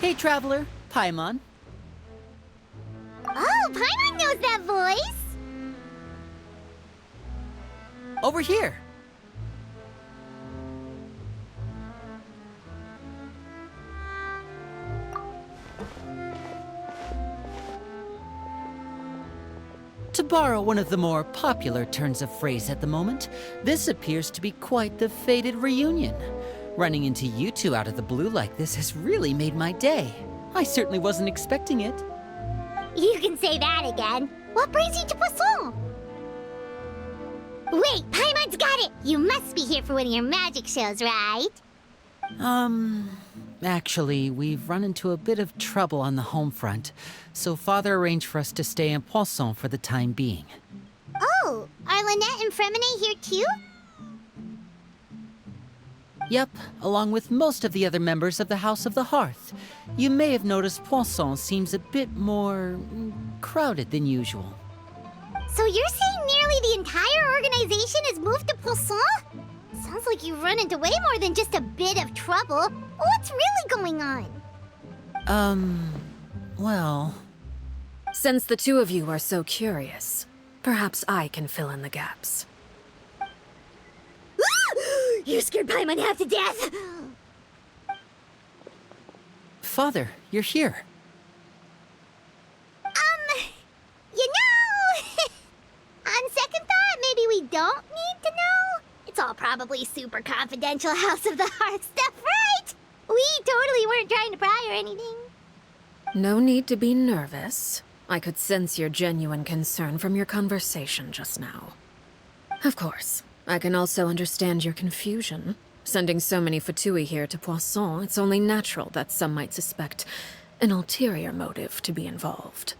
Hey, traveler. Paimon. Oh, Paimon knows that voice! Over here. To borrow one of the more popular turns of phrase at the moment, this appears to be quite the fated reunion. Running into you two out of the blue like this has really made my day. I certainly wasn't expecting it. You can say that again. What brings you to Poisson? Wait, Paimon's got it! You must be here for one of your magic shows, right? Actually, we've run into a bit of trouble on the home front, so Father arranged for us to stay in Poisson for the time being. Oh, are Lynette and Fremine here too? Yep, along with most of the other members of the House of the Hearth. You may have noticed Poisson seems a bit more crowded than usual. So you're saying nearly the entire organization has moved to Poisson? Sounds like you've run into way more than just a bit of trouble. What's really going on? Well... Since the two of you are so curious, perhaps I can fill in the gaps. You scared Paimon half to death! Father, you're here. You know... On second thought, maybe we don't need to know? It's all probably super confidential House of the Hearth stuff, right? We totally weren't trying to pry or anything. No need to be nervous. I could sense your genuine concern from your conversation just now. Of course, I can also understand your confusion. Sending so many Fatui here to Poisson, it's only natural that some might suspect an ulterior motive to be involved.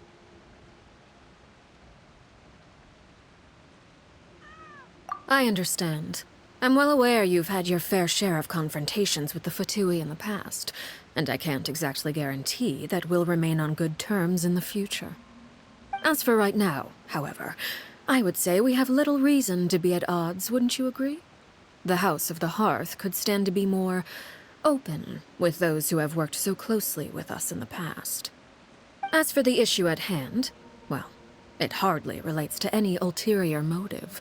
I understand. I'm well aware you've had your fair share of confrontations with the Fatui in the past, and I can't exactly guarantee that we'll remain on good terms in the future. As for right now, however, I would say we have little reason to be at odds, wouldn't you agree? The House of the Hearth could stand to be more open with those who have worked so closely with us in the past. As for the issue at hand, well, it hardly relates to any ulterior motive.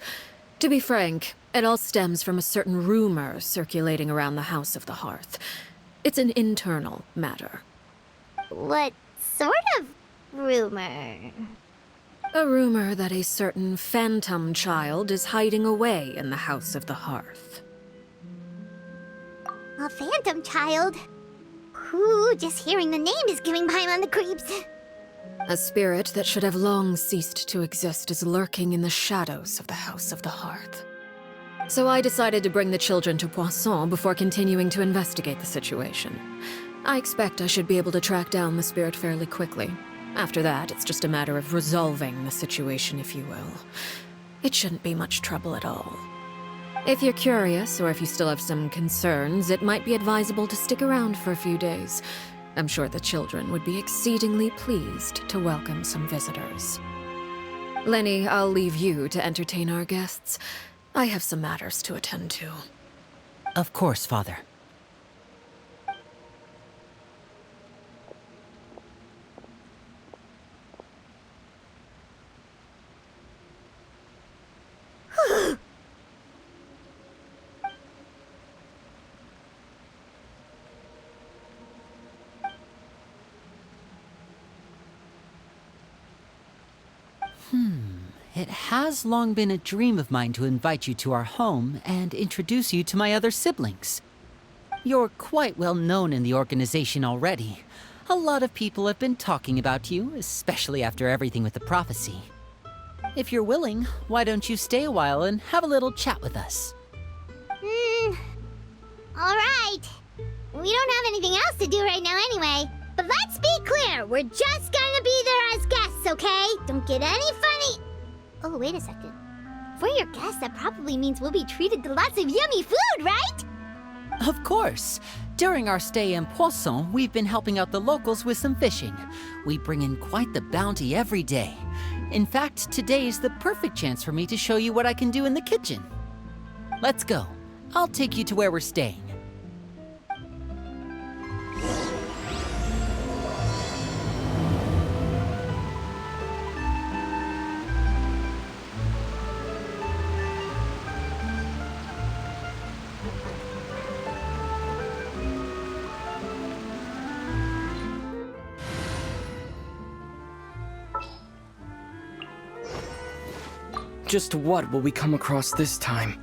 To be frank, it all stems from a certain rumor circulating around the House of the Hearth. It's an internal matter. What sort of rumor? A rumor that a certain phantom child is hiding away in the House of the Hearth. A phantom child? Ooh, just hearing the name is giving Paimon the creeps. A spirit that should have long ceased to exist is lurking in the shadows of the House of the Hearth. So I decided to bring the children to Poisson before continuing to investigate the situation. I expect I should be able to track down the spirit fairly quickly. After that, it's just a matter of resolving the situation, if you will. It shouldn't be much trouble at all. If you're curious, or if you still have some concerns, it might be advisable to stick around for a few days. I'm sure the children would be exceedingly pleased to welcome some visitors. Lyney, I'll leave you to entertain our guests. I have some matters to attend to. Of course, Father. It has long been a dream of mine to invite you to our home and introduce you to my other siblings. You're quite well known in the organization already. A lot of people have been talking about you, especially after everything with the prophecy. If you're willing, why don't you stay a while and have a little chat with us? Alright. We don't have anything else to do right now anyway. But let's be clear, we're just gonna be there as guests, okay? Don't get any funny... Oh, wait a second. For your guests, that probably means we'll be treated to lots of yummy food, right? Of course. During our stay in Poisson, we've been helping out the locals with some fishing. We bring in quite the bounty every day. In fact, today's the perfect chance for me to show you what I can do in the kitchen. Let's go. I'll take you to where we're staying. Just what will we come across this time?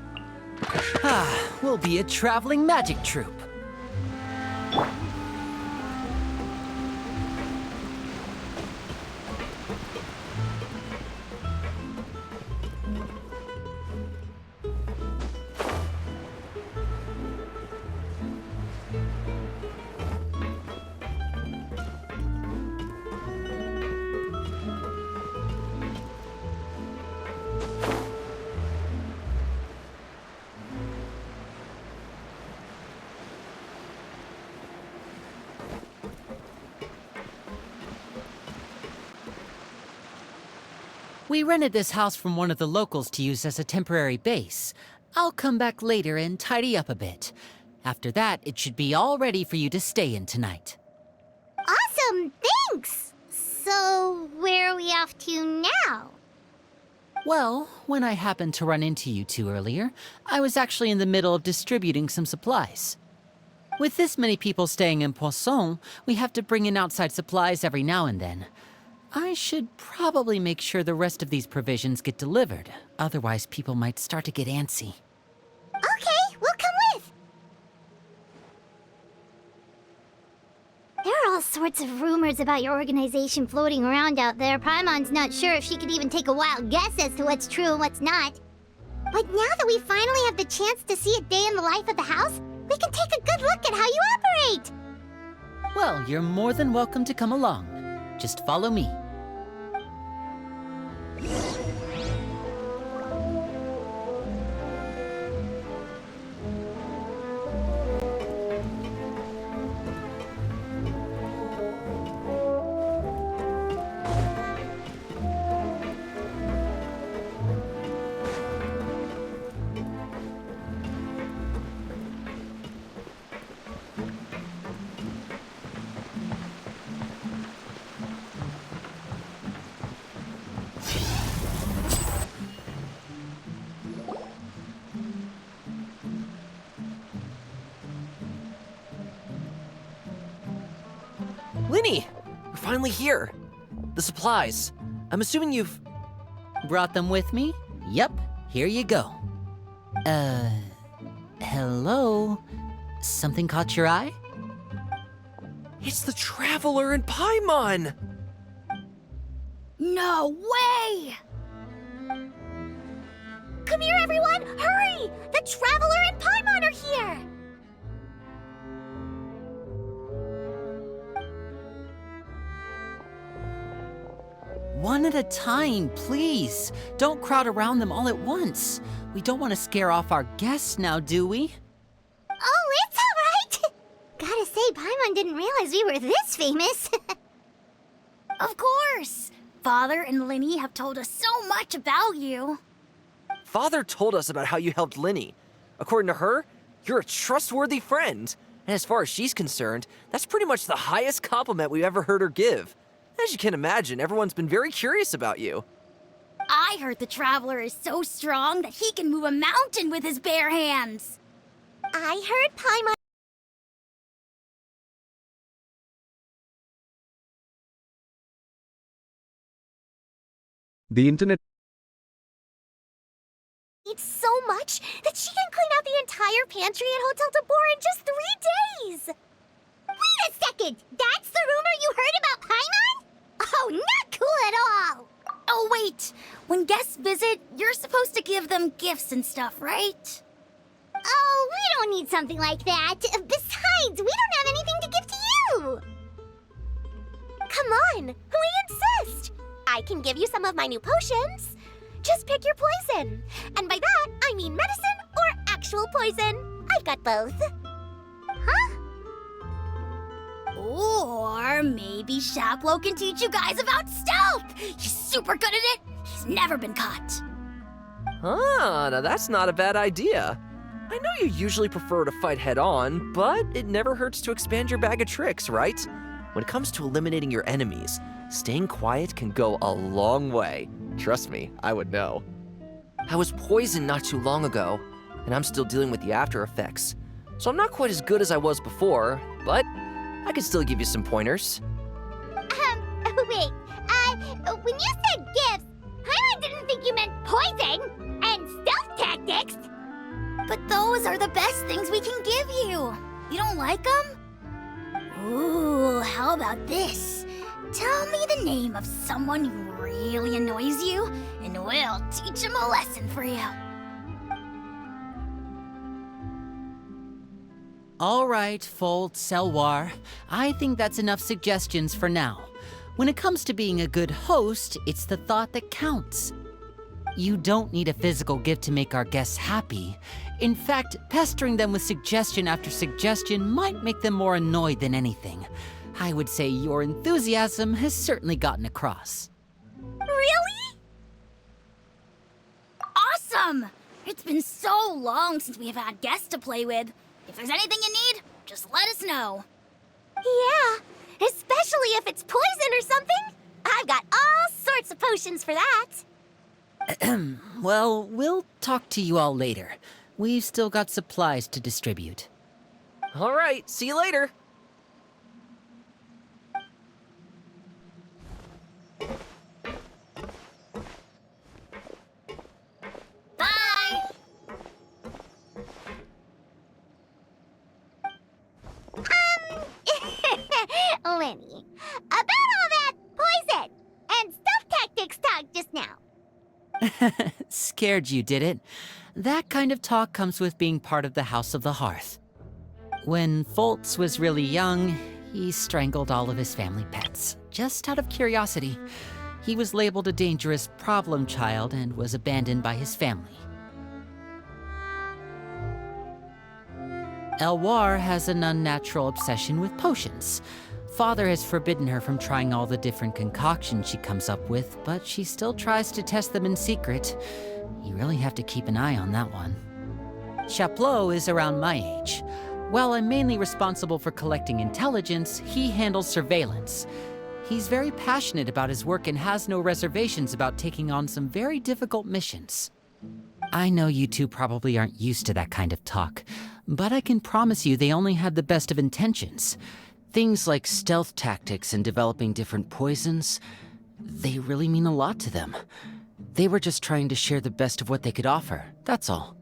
We'll be a traveling magic troupe. We rented this house from one of the locals to use as a temporary base. I'll come back later and tidy up a bit. After that, it should be all ready for you to stay in tonight. Awesome, thanks! So, where are we off to now? Well, when I happened to run into you two earlier, I was actually in the middle of distributing some supplies. With this many people staying in Poisson, we have to bring in outside supplies every now and then. I should probably make sure the rest of these provisions get delivered, otherwise people might start to get antsy. Okay, we'll come with! There are all sorts of rumors about your organization floating around out there. Paimon's not sure if she could even take a wild guess as to what's true and what's not. But now that we finally have the chance to see a day in the life of the house, we can take a good look at how you operate! Well, you're more than welcome to come along. Just follow me. Lyney! We're finally here! The supplies. I'm assuming you've... Brought them with me? Yep, here you go. Hello? Something caught your eye? It's the Traveler and Paimon! No way! Come here, everyone! Hurry! The Traveler and Paimon are here! One at a time, please. Don't crowd around them all at once. We don't want to scare off our guests now, do we? Oh, it's all right! Gotta say, Paimon didn't realize we were this famous. Of course! Father and Lyney have told us so much about you. Father told us about how you helped Lyney. According to her, you're a trustworthy friend. And as far as she's concerned, that's pretty much the highest compliment we've ever heard her give. As you can imagine, everyone's been very curious about you. I heard the Traveler is so strong that he can move a mountain with his bare hands. I heard Paimon... The internet eats so much that she can clean out the entire pantry at Hotel de Boer in just 3 days! Wait a second! That's the rumor you heard about Paimon? Oh, not cool at all! Oh, wait. When guests visit, you're supposed to give them gifts and stuff, right? Oh, we don't need something like that. Besides, we don't have anything to give to you! Come on, we insist! I can give you some of my new potions. Just pick your poison. And by that, I mean medicine or actual poison. I've got both. Huh? Or maybe Shaplo can teach you guys about stealth. He's super good at it. He's never been caught. Ah, now that's not a bad idea. I know you usually prefer to fight head-on, but it never hurts to expand your bag of tricks, right? When it comes to eliminating your enemies, staying quiet can go a long way. Trust me, I would know. I was poisoned not too long ago, and I'm still dealing with the after effects. So I'm not quite as good as I was before, but I can still give you some pointers. Wait, when you said gifts, Paimon didn't think you meant poison and stealth tactics. But those are the best things we can give you. You don't like them? Ooh, how about this? Tell me the name of someone who really annoys you, and we'll teach him a lesson for you. All right, Fold, Selwar. I think that's enough suggestions for now. When it comes to being a good host, it's the thought that counts. You don't need a physical gift to make our guests happy. In fact, pestering them with suggestion after suggestion might make them more annoyed than anything. I would say your enthusiasm has certainly gotten across. Really? Awesome! It's been so long since we have had guests to play with. If there's anything you need, just let us know. Yeah, especially if it's poison or something. I've got all sorts of potions for that. Well, we'll talk to you all later. We've still got supplies to distribute. All right, see you later. Bye! Lyney, about all that poison and stealth tactics talk just now. Scared you, did it? That kind of talk comes with being part of the House of the Hearth. When Foltz was really young, he strangled all of his family pets, just out of curiosity. He was labeled a dangerous problem child and was abandoned by his family. Elwar has an unnatural obsession with potions. Father has forbidden her from trying all the different concoctions she comes up with, but she still tries to test them in secret. You really have to keep an eye on that one. Chaplot is around my age. While I'm mainly responsible for collecting intelligence, he handles surveillance. He's very passionate about his work and has no reservations about taking on some very difficult missions. I know you two probably aren't used to that kind of talk, but I can promise you they only had the best of intentions. Things like stealth tactics and developing different poisons, they really mean a lot to them. They were just trying to share the best of what they could offer, that's all.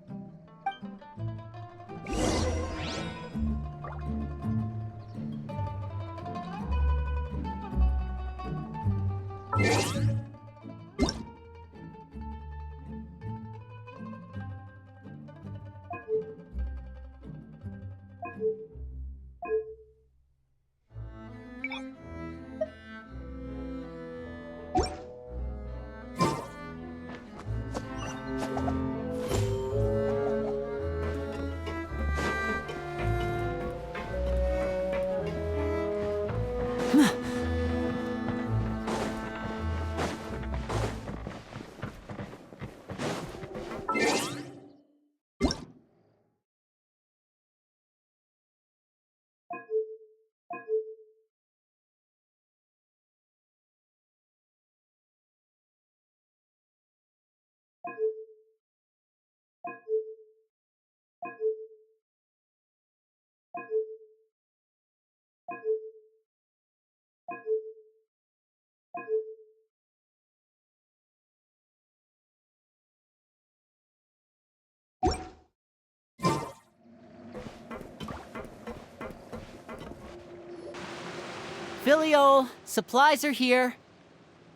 Filial, supplies are here.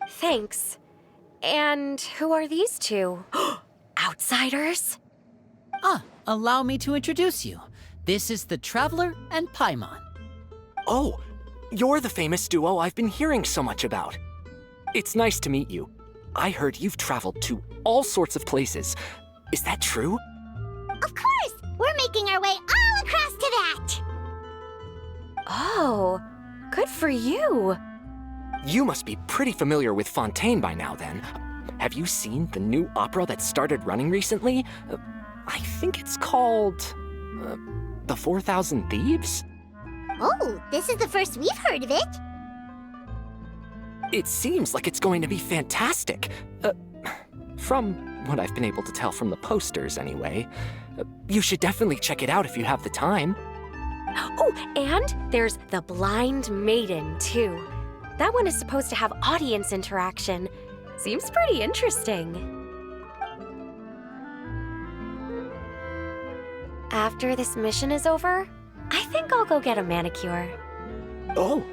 Thanks. And who are these two? Outsiders? Allow me to introduce you. This is the Traveler and Paimon. Oh, you're the famous duo I've been hearing so much about. It's nice to meet you. I heard you've traveled to all sorts of places. Is that true? Of course! We're making our way all across to that! Oh, good for you. You must be pretty familiar with Fontaine by now, then. Have you seen the new opera that started running recently? I think it's called... The 4,000 Thieves? Oh, this is the first we've heard of it. It seems like it's going to be fantastic. From what I've been able to tell from the posters, anyway. You should definitely check it out if you have the time. Oh, and there's The Blind Maiden, too. That one is supposed to have audience interaction. Seems pretty interesting. After this mission is over, I think I'll go get a manicure. Oh,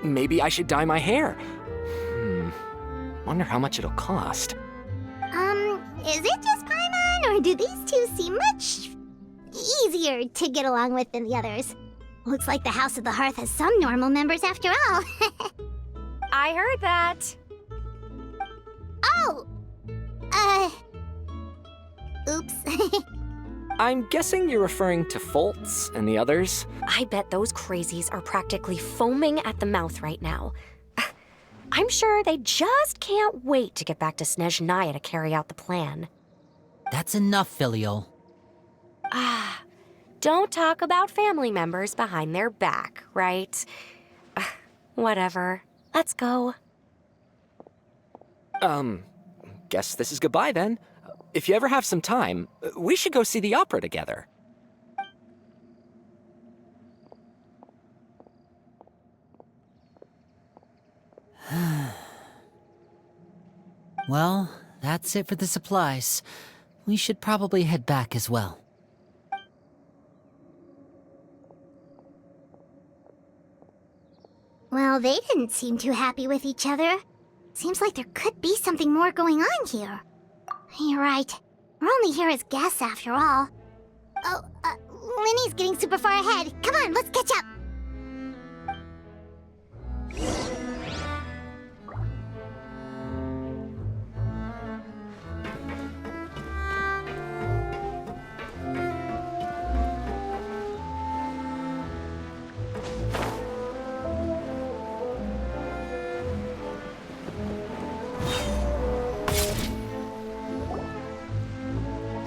maybe I should dye my hair. Wonder how much it'll cost. Is it just Paimon, or do these two seem much easier to get along with than the others? Looks like the House of the Hearth has some normal members after all. I heard that. Oh! Oops. I'm guessing you're referring to Foltz and the others? I bet those crazies are practically foaming at the mouth right now. I'm sure they just can't wait to get back to Snezhnaya to carry out the plan. That's enough, Filial. Don't talk about family members behind their back, right? Whatever. Let's go. Guess this is goodbye then. If you ever have some time, we should go see the opera together. Well, that's it for the supplies. We should probably head back as well. Well, they didn't seem too happy with each other. Seems like there could be something more going on here. You're right. We're only here as guests after all. Oh, Lyney's getting super far ahead. Come on, let's catch up.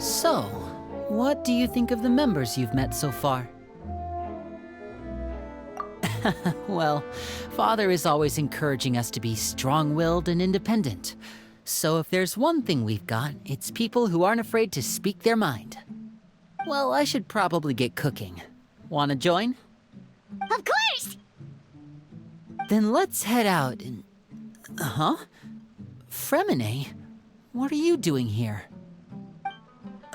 So, what do you think of the members you've met so far? Well, Father is always encouraging us to be strong-willed and independent. So if there's one thing we've got, it's people who aren't afraid to speak their mind. Well, I should probably get cooking. Wanna join? Of course! Then let's head out and... Huh? Fremine? What are you doing here?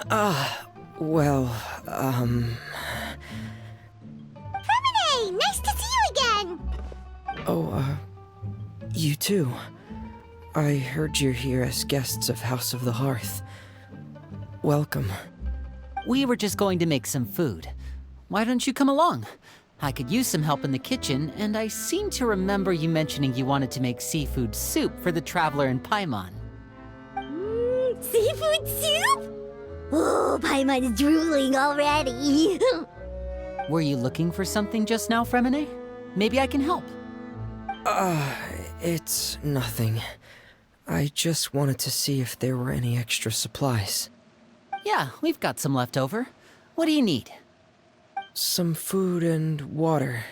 Fremine! Nice to see you again! Oh, you too. I heard you're here as guests of House of the Hearth. Welcome. We were just going to make some food. Why don't you come along? I could use some help in the kitchen, and I seem to remember you mentioning you wanted to make seafood soup for the traveler in Paimon. Seafood soup? Oh, Paimon is drooling already. Were you looking for something just now, Fremine? Maybe I can help. It's nothing. I just wanted to see if there were any extra supplies. Yeah, we've got some left over. What do you need? Some food and water,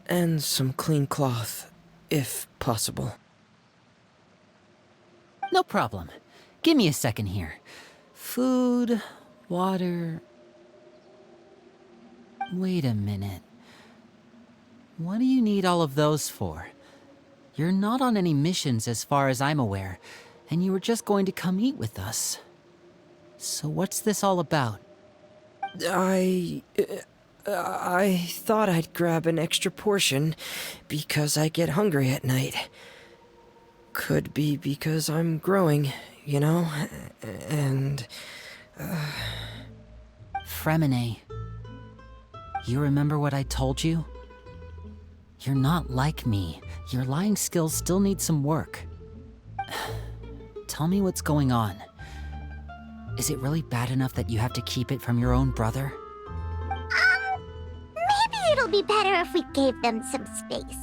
and some clean cloth, if possible. No problem. Give me a second here. Food, water... Wait a minute. What do you need all of those for? You're not on any missions as far as I'm aware, and you were just going to come eat with us. So what's this all about? I thought I'd grab an extra portion because I get hungry at night. Could be because I'm growing, you know, and... Fremine, you remember what I told you? You're not like me. Your lying skills still need some work. Tell me what's going on. Is it really bad enough that you have to keep it from your own brother? Maybe it'll be better if we gave them some space.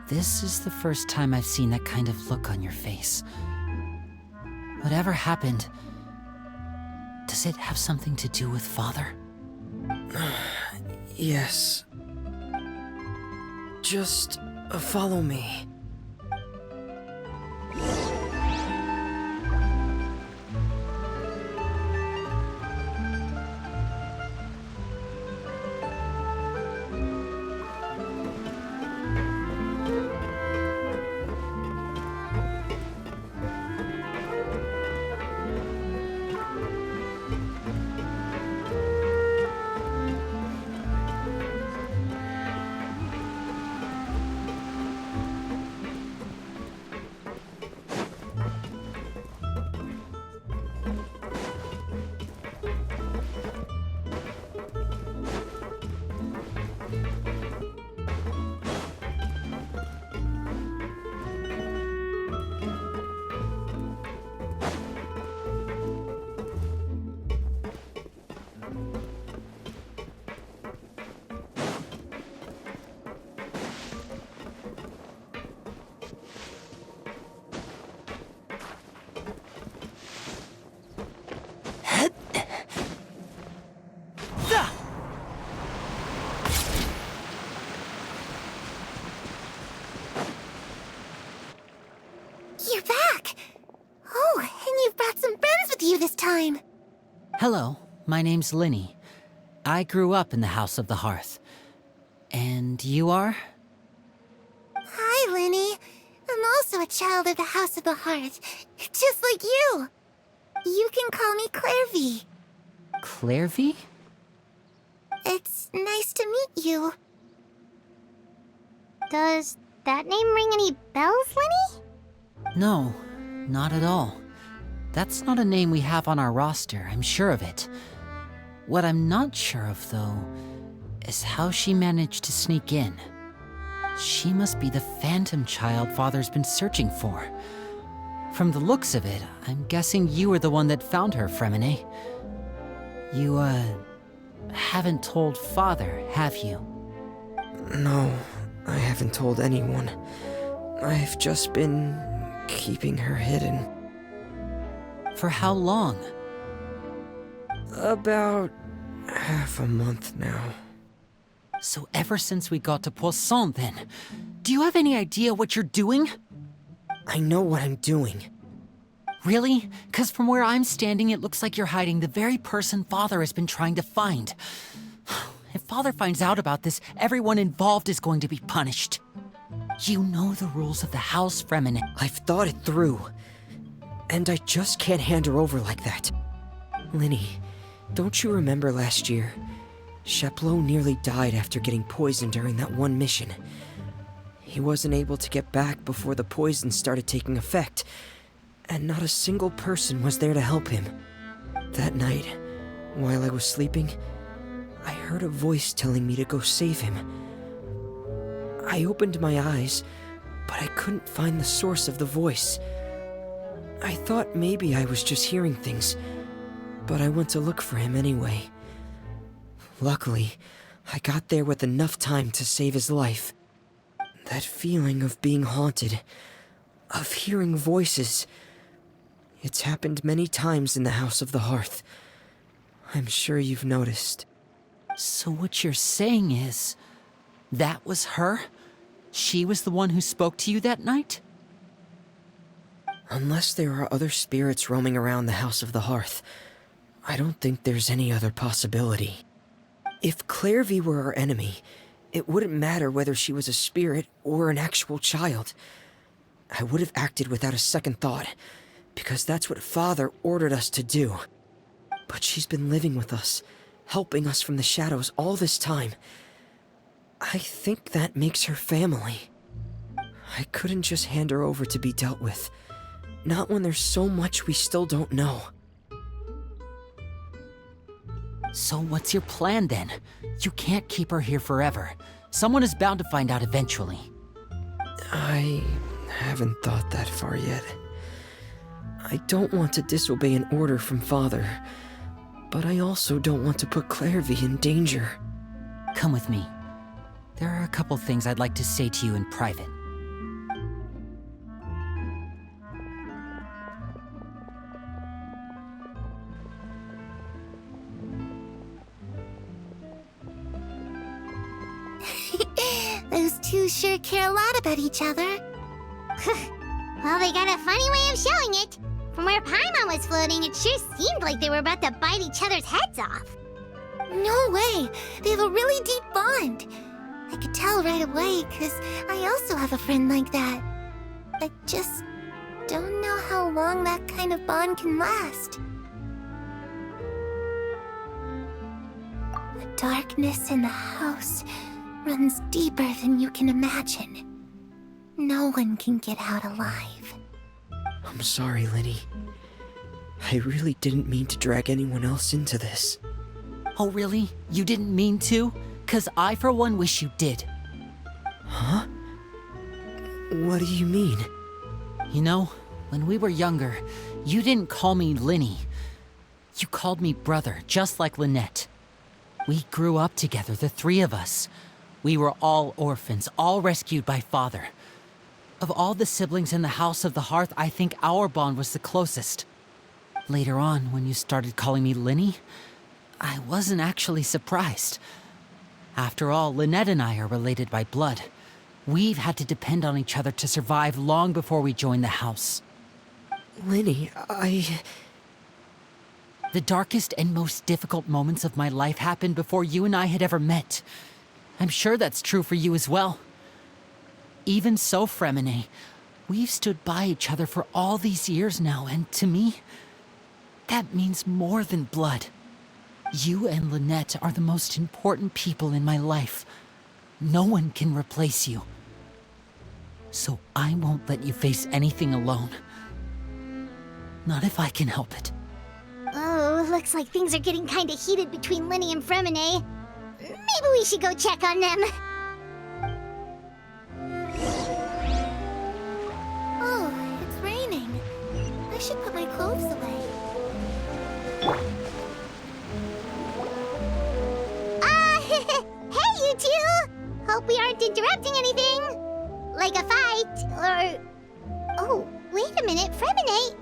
This is the first time I've seen that kind of look on your face. Whatever happened, does it have something to do with Father? Yes. Just follow me. Hello, my name's Lyney. I grew up in the House of the Hearth. And you are? Hi, Lyney. I'm also a child of the House of the Hearth, just like you. You can call me Clairvy. Clairvy? It's nice to meet you. Does that name ring any bells, Lyney? No, not at all. That's not a name we have on our roster, I'm sure of it. What I'm not sure of, though, is how she managed to sneak in. She must be the phantom child Father's been searching for. From the looks of it, I'm guessing you were the one that found her, Fremine. You, haven't told Father, have you? No, I haven't told anyone. I've just been keeping her hidden. For how long? About half a month now. So ever since we got to Poisson, then. Do you have any idea what you're doing? I know what I'm doing. Really? 'Cause from where I'm standing, it looks like you're hiding the very person Father has been trying to find. If Father finds out about this, everyone involved is going to be punished. You know the rules of the house, Fremine. I've thought it through. And I just can't hand her over like that. Lyney, don't you remember last year? Chaplot nearly died after getting poisoned during that one mission. He wasn't able to get back before the poison started taking effect, and not a single person was there to help him. That night, while I was sleeping, I heard a voice telling me to go save him. I opened my eyes, but I couldn't find the source of the voice. I thought maybe I was just hearing things, but I went to look for him anyway. Luckily, I got there with enough time to save his life. That feeling of being haunted, of hearing voices, it's happened many times in the House of the Hearth. I'm sure you've noticed. So what you're saying is, that was her? She was the one who spoke to you that night? Unless there are other spirits roaming around the House of the Hearth, I don't think there's any other possibility. If Clairvy were our enemy, it wouldn't matter whether she was a spirit or an actual child. I would have acted without a second thought, because that's what Father ordered us to do. But she's been living with us, helping us from the shadows all this time. I think that makes her family. I couldn't just hand her over to be dealt with. Not when there's so much we still don't know. So what's your plan then? You can't keep her here forever. Someone is bound to find out eventually. I haven't thought that far yet. I don't want to disobey an order from Father, but I also don't want to put Clairvy in danger. Come with me. There are a couple things I'd like to say to you in private. Those two sure care a lot about each other. Well, they got a funny way of showing it. From where Paimon was floating, it sure seemed like they were about to bite each other's heads off. No way! They have a really deep bond. I could tell right away, because I also have a friend like that. I just don't know how long that kind of bond can last. The darkness in the house runs deeper than you can imagine. No one can get out alive. I'm sorry, Lyney. I really didn't mean to drag anyone else into this. Oh really? You didn't mean to? 'Cause I for one wish you did. Huh? What do you mean? You know, when we were younger, you didn't call me Lyney. You called me brother, just like Lynette. We grew up together, the three of us. We were all orphans, all rescued by Father. Of all the siblings in the House of the Hearth, I think our bond was the closest. Later on, when you started calling me Lyney, I wasn't actually surprised. After all, Lynette and I are related by blood. We've had to depend on each other to survive long before we joined the house. Lyney, The darkest and most difficult moments of my life happened before you and I had ever met. I'm sure that's true for you as well. Even so, Fremine, we've stood by each other for all these years now, and to me, that means more than blood. You and Lynette are the most important people in my life. No one can replace you. So I won't let you face anything alone. Not if I can help it. Oh, looks like things are getting kinda heated between Lyney and Fremine. Maybe we should go check on them. Oh, it's raining. I should put my clothes away. Hey, you two! Hope we aren't interrupting anything. Like a fight, or... Oh, wait a minute, Fremine.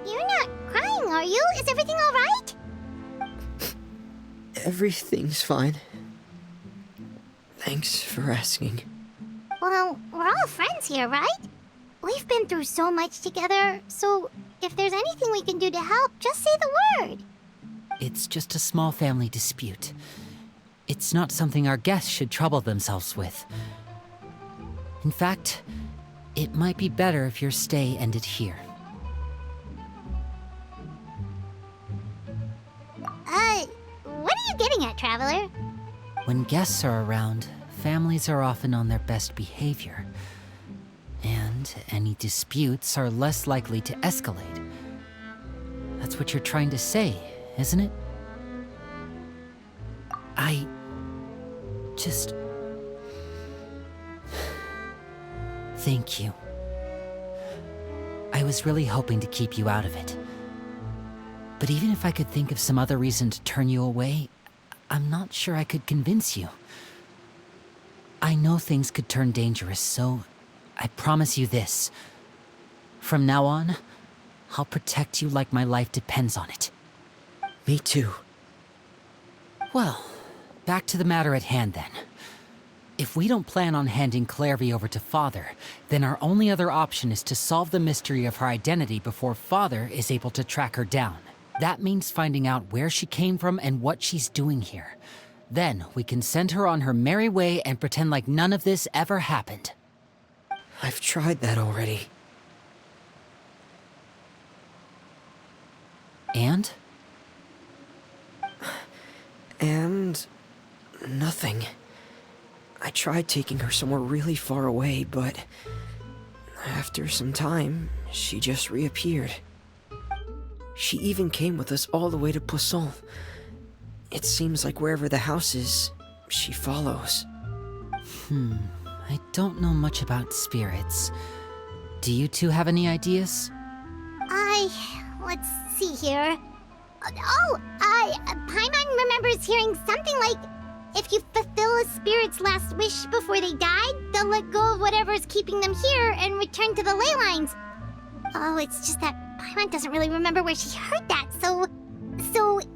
You're not crying, are you? Is everything alright? Everything's fine. Thanks for asking. Well, we're all friends here, right? We've been through so much together, so if there's anything we can do to help, just say the word. It's just a small family dispute. It's not something our guests should trouble themselves with. In fact, it might be better if your stay ended here. What are you getting at, Traveler? When guests are around, families are often on their best behavior. And any disputes are less likely to escalate. That's what you're trying to say, isn't it? I just... Thank you. I was really hoping to keep you out of it. But even if I could think of some other reason to turn you away, I'm not sure I could convince you. I know things could turn dangerous, so I promise you this. From now on, I'll protect you like my life depends on it. Me too. Well, back to the matter at hand then. If we don't plan on handing Clairvy over to Father, then our only other option is to solve the mystery of her identity before Father is able to track her down. That means finding out where she came from and what she's doing here. Then we can send her on her merry way and pretend like none of this ever happened. I've tried that already. And? And... nothing. I tried taking her somewhere really far away, but... after some time, she just reappeared. She even came with us all the way to Poisson. It seems like wherever the house is, she follows. I don't know much about spirits. Do you two have any ideas? Let's see here. Paimon remembers hearing something like, if you fulfill a spirit's last wish before they died, they'll let go of whatever's keeping them here and return to the ley lines. Oh, it's just that Paimon doesn't really remember where she heard that, so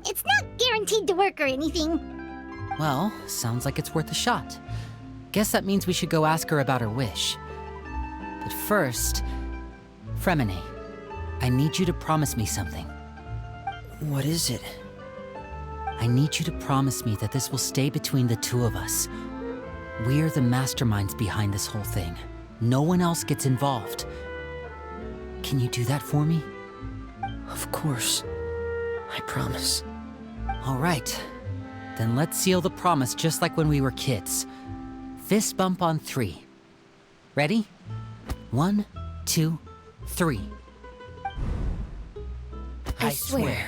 it's not guaranteed to work or anything. Well, sounds like it's worth a shot. Guess that means we should go ask her about her wish. But first, Fremine, I need you to promise me something. What is it? I need you to promise me that this will stay between the two of us. We're the masterminds behind this whole thing. No one else gets involved. Can you do that for me? Of course. I promise. All right. Then let's seal the promise just like when we were kids. Fist bump on 3. Ready? 1, 2, 3. I swear.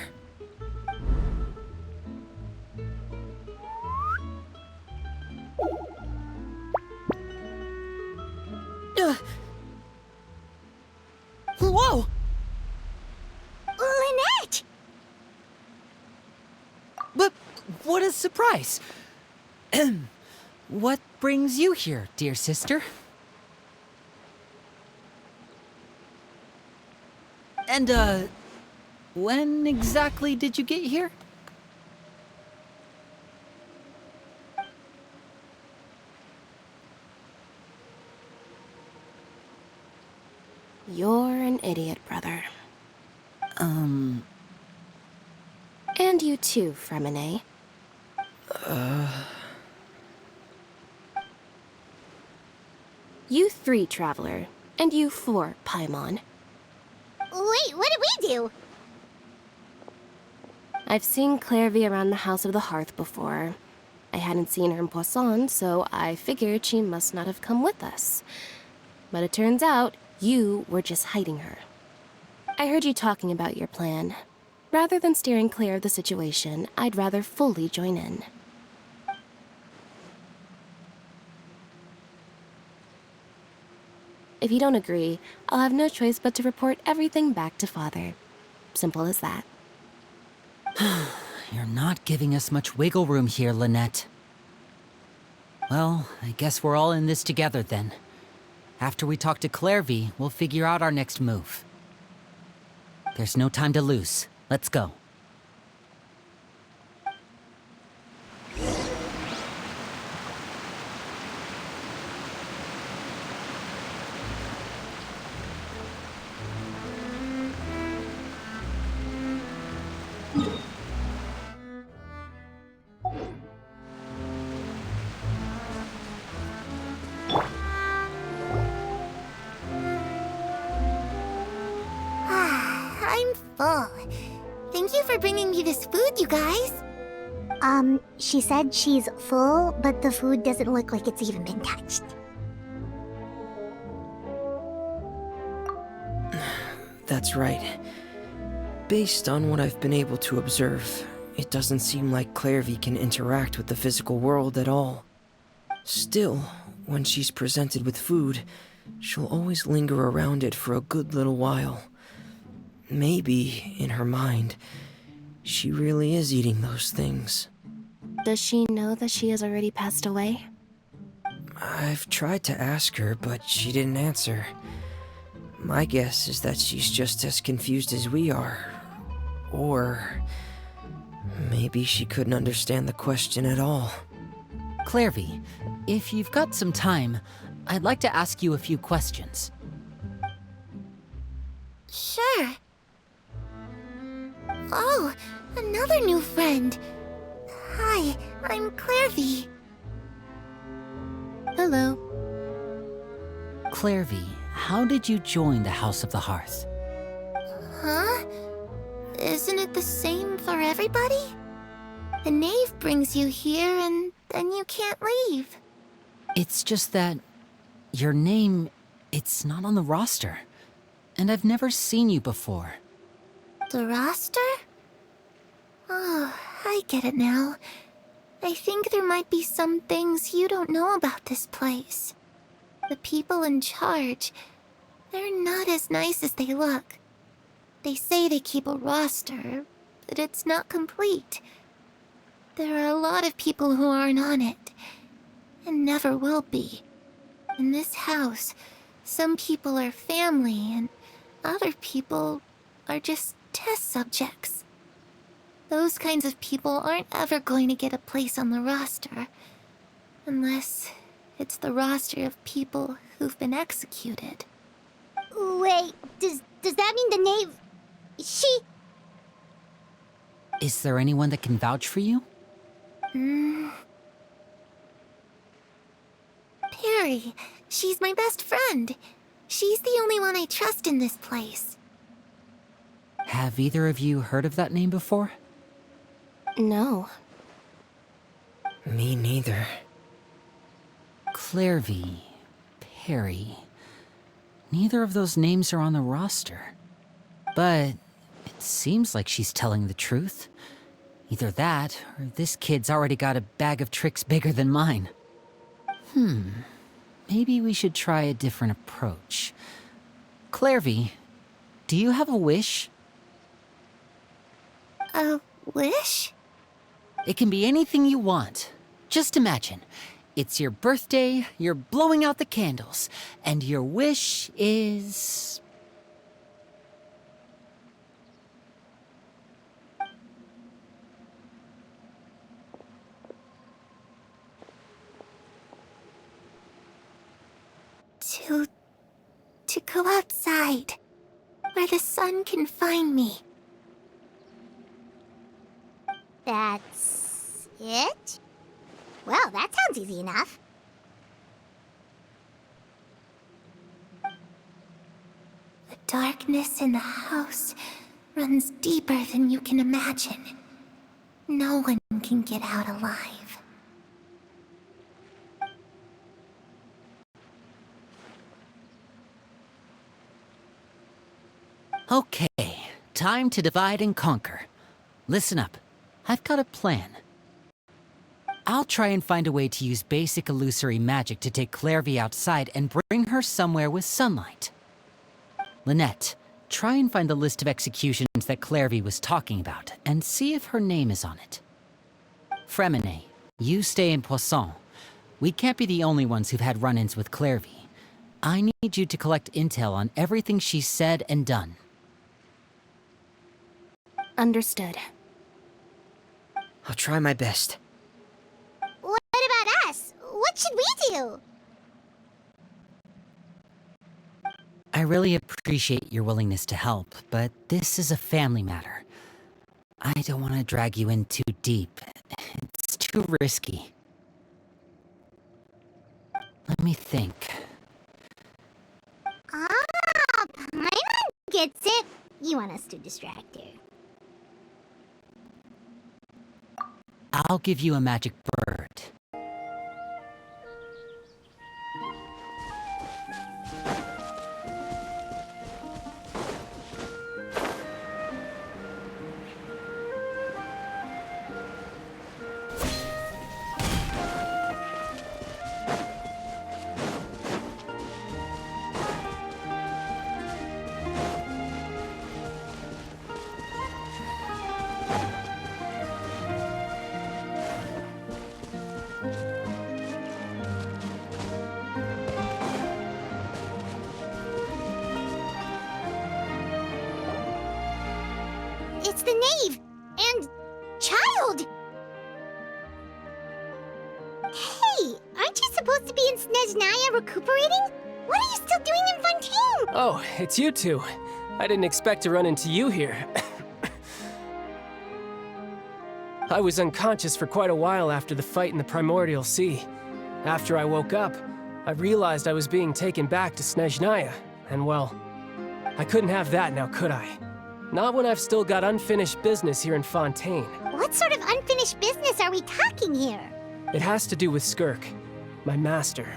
Whoa! Lynette! But what a surprise! What brings you here, dear sister? And, when exactly did you get here? You're an idiot, brother. And you too, Fremine. You 3, Traveler. And you 4, Paimon. Wait, what did we do? I've seen Clairvy around the House of the Hearth before. I hadn't seen her in Poisson, so I figured she must not have come with us. But it turns out, you were just hiding her. I heard you talking about your plan. Rather than steering clear of the situation, I'd rather fully join in. If you don't agree, I'll have no choice but to report everything back to Father. Simple as that. You're not giving us much wiggle room here, Lynette. Well, I guess we're all in this together then. After we talk to Clairvy, we'll figure out our next move. There's no time to lose. Let's go. I'm full. Thank you for bringing me this food, you guys. She said she's full, but the food doesn't look like it's even been touched. That's right. Based on what I've been able to observe, it doesn't seem like Clairvy can interact with the physical world at all. Still, when she's presented with food, she'll always linger around it for a good little while. Maybe, in her mind, she really is eating those things. Does she know that she has already passed away? I've tried to ask her, but she didn't answer. My guess is that she's just as confused as we are. Or maybe she couldn't understand the question at all. Clairvy, if you've got some time, I'd like to ask you a few questions. Sure. Oh, another new friend. Hi, I'm Clairvy. Hello. Clairvy, how did you join the House of the Hearth? Huh? Isn't it the same for everybody? The knave brings you here and then you can't leave. It's just that your name, it's not on the roster. And I've never seen you before. The roster? Oh, I get it now. I think there might be some things you don't know about this place. The people in charge, they're not as nice as they look. They say they keep a roster, but it's not complete. There are a lot of people who aren't on it, and never will be. In this house, some people are family, and other people are just test subjects. Those kinds of people aren't ever going to get a place on the roster, unless it's the roster of people who've been executed. Wait, does that mean the knave... She... Is there anyone that can vouch for you? Perry, she's my best friend. She's the only one I trust in this place. Have either of you heard of that name before? No. Me neither. Clairvy, Perry. Neither of those names are on the roster. But it seems like she's telling the truth. Either that, or this kid's already got a bag of tricks bigger than mine. Maybe we should try a different approach. Clairvy, do you have a wish? A wish? It can be anything you want. Just imagine. It's your birthday, you're blowing out the candles, and your wish is... To go outside, where the sun can find me. That's it? Well, that sounds easy enough. The darkness in the house runs deeper than you can imagine. No one can get out alive. Okay, time to divide and conquer. Listen up, I've got a plan. I'll try and find a way to use basic illusory magic to take Clairvy outside and bring her somewhere with sunlight. Lynette, try and find the list of executions that Clairvy was talking about and see if her name is on it. Fremine, you stay in Poisson. We can't be the only ones who've had run-ins with Clairvy. I need you to collect intel on everything she's said and done. Understood. I'll try my best. What about us? What should we do? I really appreciate your willingness to help, but this is a family matter. I don't want to drag you in too deep. It's too risky. Let me think. Ah, Paimon gets it. You want us to distract her. I'll give you a magic bird. It's the knave! And... child! Hey, aren't you supposed to be in Snezhnaya recuperating? What are you still doing in Fontaine? Oh, it's you two. I didn't expect to run into you here. I was unconscious for quite a while after the fight in the Primordial Sea. After I woke up, I realized I was being taken back to Snezhnaya, and well, I couldn't have that now, could I? Not when I've still got unfinished business here in Fontaine. What sort of unfinished business are we talking here? It has to do with Skirk, my master.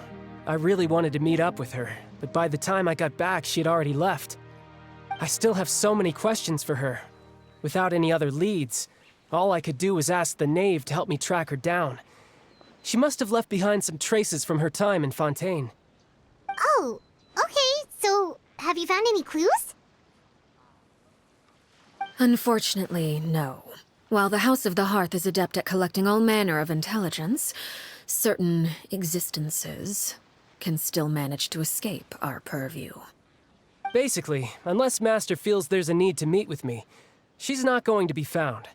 I really wanted to meet up with her, but by the time I got back, she had already left. I still have so many questions for her. Without any other leads, all I could do was ask the knave to help me track her down. She must have left behind some traces from her time in Fontaine. Oh, okay, so have you found any clues? Unfortunately, no. While the House of the Hearth is adept at collecting all manner of intelligence, certain existences can still manage to escape our purview. Basically, unless Master feels there's a need to meet with me, she's not going to be found.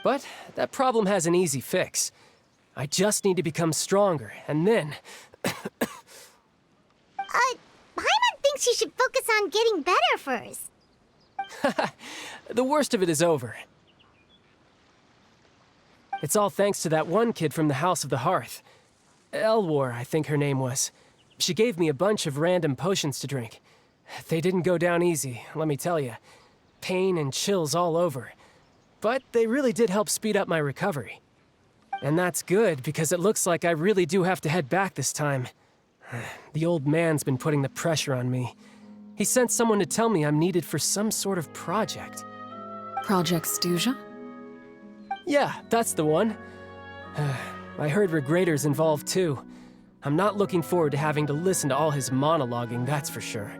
But that problem has an easy fix. I just need to become stronger, and then... Paimon thinks you should focus on getting better first. The worst of it is over. It's all thanks to that one kid from the House of the Hearth. Elwar, I think her name was. She gave me a bunch of random potions to drink. They didn't go down easy, let me tell you. Pain and chills all over. But they really did help speed up my recovery. And that's good, because it looks like I really do have to head back this time. The old man's been putting the pressure on me. He sent someone to tell me I'm needed for some sort of project. Project Stuja? Yeah, that's the one. I heard Regrader's involved too. I'm not looking forward to having to listen to all his monologuing, that's for sure.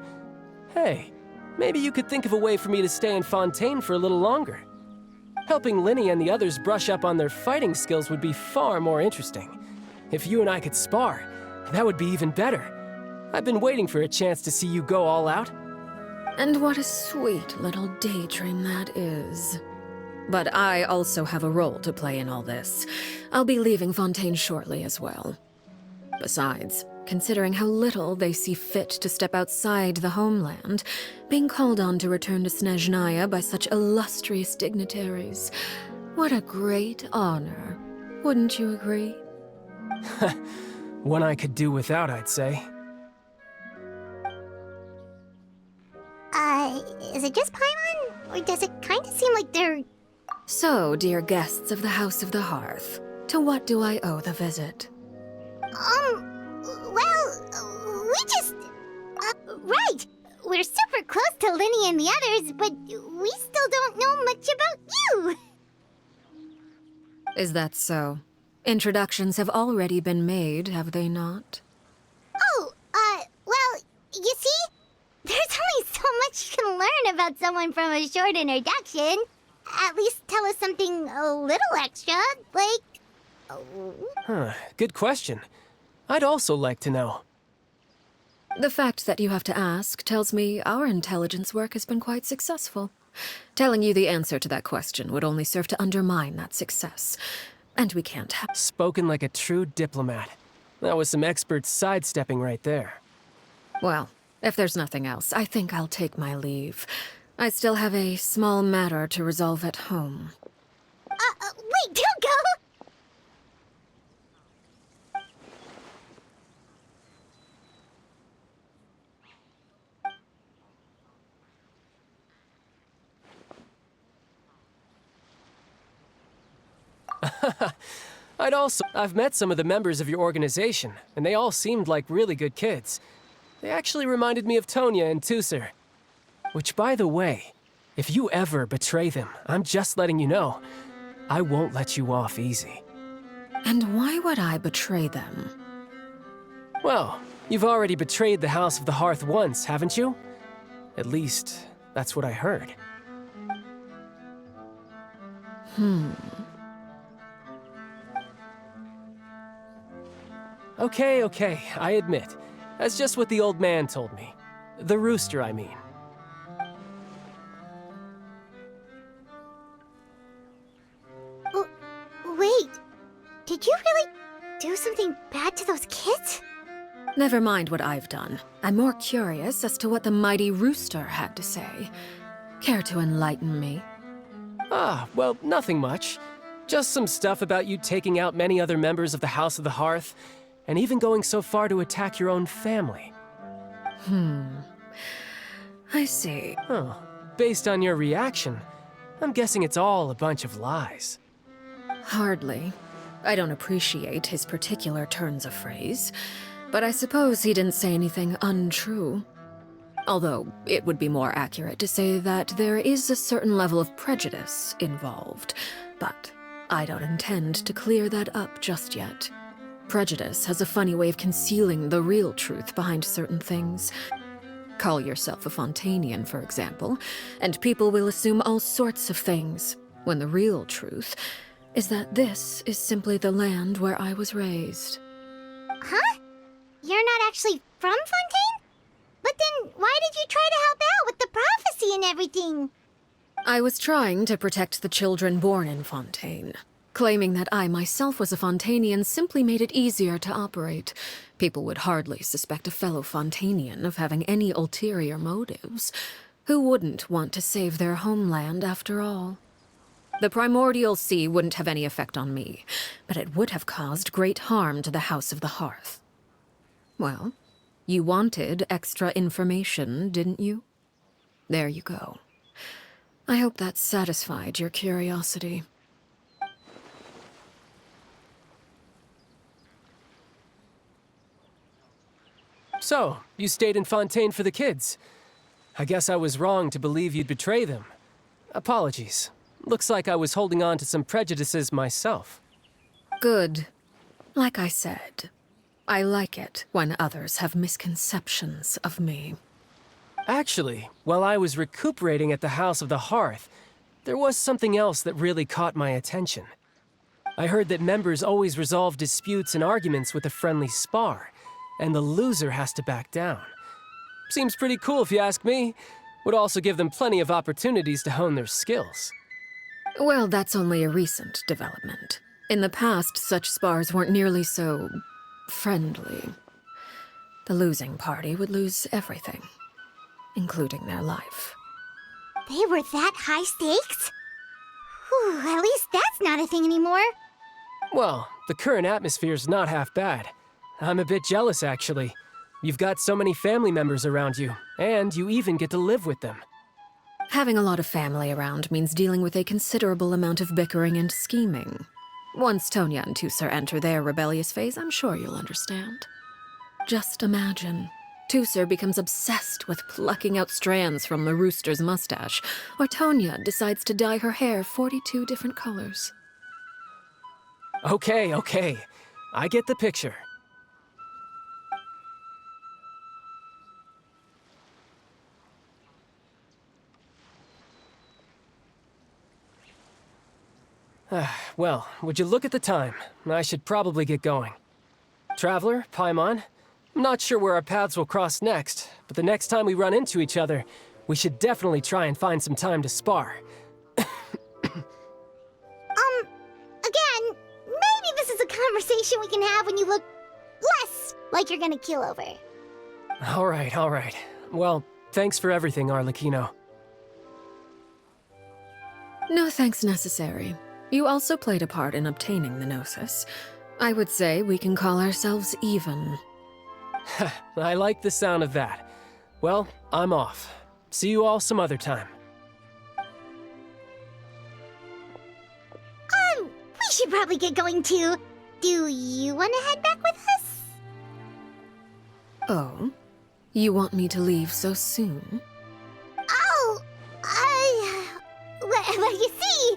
Hey, maybe you could think of a way for me to stay in Fontaine for a little longer. Helping Lyney and the others brush up on their fighting skills would be far more interesting. If you and I could spar, that would be even better. I've been waiting for a chance to see you go all out. And what a sweet little daydream that is. But I also have a role to play in all this. I'll be leaving Fontaine shortly as well. Besides, considering how little they see fit to step outside the homeland, being called on to return to Snezhnaya by such illustrious dignitaries, What a great honor. Wouldn't you agree? One I could do without, I'd say. Is it just Paimon? Or does it kind of seem like they're... So, dear guests of the House of the Hearth, to what do I owe the visit? Well, we just... right! We're super close to Lyney and the others, but we still don't know much about you! Is that so? Introductions have already been made, have they not? Oh, well, you see? There's only so much you can learn about someone from a short introduction. At least tell us something a little extra, like... Good question. I'd also like to know. The fact that you have to ask tells me our intelligence work has been quite successful. Telling you the answer to that question would only serve to undermine that success. And we can't have... Spoken like a true diplomat. That was some expert sidestepping right there. Well, if there's nothing else, I think I'll take my leave. I still have a small matter to resolve at home. Wait, don't go! I've met some of the members of your organization, and they all seemed like really good kids. They actually reminded me of Tonya and Tusser. Which, by the way, if you ever betray them, I'm just letting you know, I won't let you off easy. And why would I betray them? Well, you've already betrayed the House of the Hearth once, haven't you? At least, that's what I heard. Okay, I admit. That's just what the old man told me. The rooster, I mean. Wait, did you really do something bad to those kids? Never mind what I've done. I'm more curious as to what the mighty rooster had to say. Care to enlighten me? Well, nothing much. Just some stuff about you taking out many other members of the House of the Hearth, and even going so far to attack your own family. I see. Based on your reaction, I'm guessing it's all a bunch of lies. Hardly. I don't appreciate his particular turns of phrase, but I suppose he didn't say anything untrue. Although, it would be more accurate to say that there is a certain level of prejudice involved, but I don't intend to clear that up just yet. Prejudice has a funny way of concealing the real truth behind certain things. Call yourself a Fontainian, for example, and people will assume all sorts of things, when the real truth is that this is simply the land where I was raised. Huh? You're not actually from Fontaine? But then why did you try to help out with the prophecy and everything? I was trying to protect the children born in Fontaine. Claiming that I myself was a Fontainian simply made it easier to operate. People would hardly suspect a fellow Fontainian of having any ulterior motives. Who wouldn't want to save their homeland after all? The primordial sea wouldn't have any effect on me, but it would have caused great harm to the House of the Hearth. Well, you wanted extra information, didn't you? There you go. I hope that satisfied your curiosity. So, you stayed in Fontaine for the kids. I guess I was wrong to believe you'd betray them. Apologies. Looks like I was holding on to some prejudices myself. Good. Like I said, I like it when others have misconceptions of me. Actually, while I was recuperating at the House of the Hearth, there was something else that really caught my attention. I heard that members always resolve disputes and arguments with a friendly spar, and the loser has to back down. Seems pretty cool if you ask me. Would also give them plenty of opportunities to hone their skills. Well, that's only a recent development. In the past, such spars weren't nearly so friendly. The losing party would lose everything, including their life. They were that high stakes? Whew, at least that's not a thing anymore. Well, the current atmosphere's not half bad. I'm a bit jealous, actually. You've got so many family members around you, and you even get to live with them. Having a lot of family around means dealing with a considerable amount of bickering and scheming. Once Tonya and Tusser enter their rebellious phase, I'm sure you'll understand. Just imagine. Tusser becomes obsessed with plucking out strands from the rooster's mustache, or Tonya decides to dye her hair 42 different colors. Okay. I get the picture. Well, would you look at the time? I should probably get going. Traveler, Paimon, I'm not sure where our paths will cross next, but the next time we run into each other, we should definitely try and find some time to spar. Again, maybe this is a conversation we can have when you look less like you're gonna keel over. All right. Well, thanks for everything, Arlecchino. No thanks necessary. You also played a part in obtaining the Gnosis. I would say we can call ourselves even. I like the sound of that. Well, I'm off. See you all some other time. We should probably get going too. Do you want to head back with us? Oh? You want me to leave so soon? Oh, well, you see,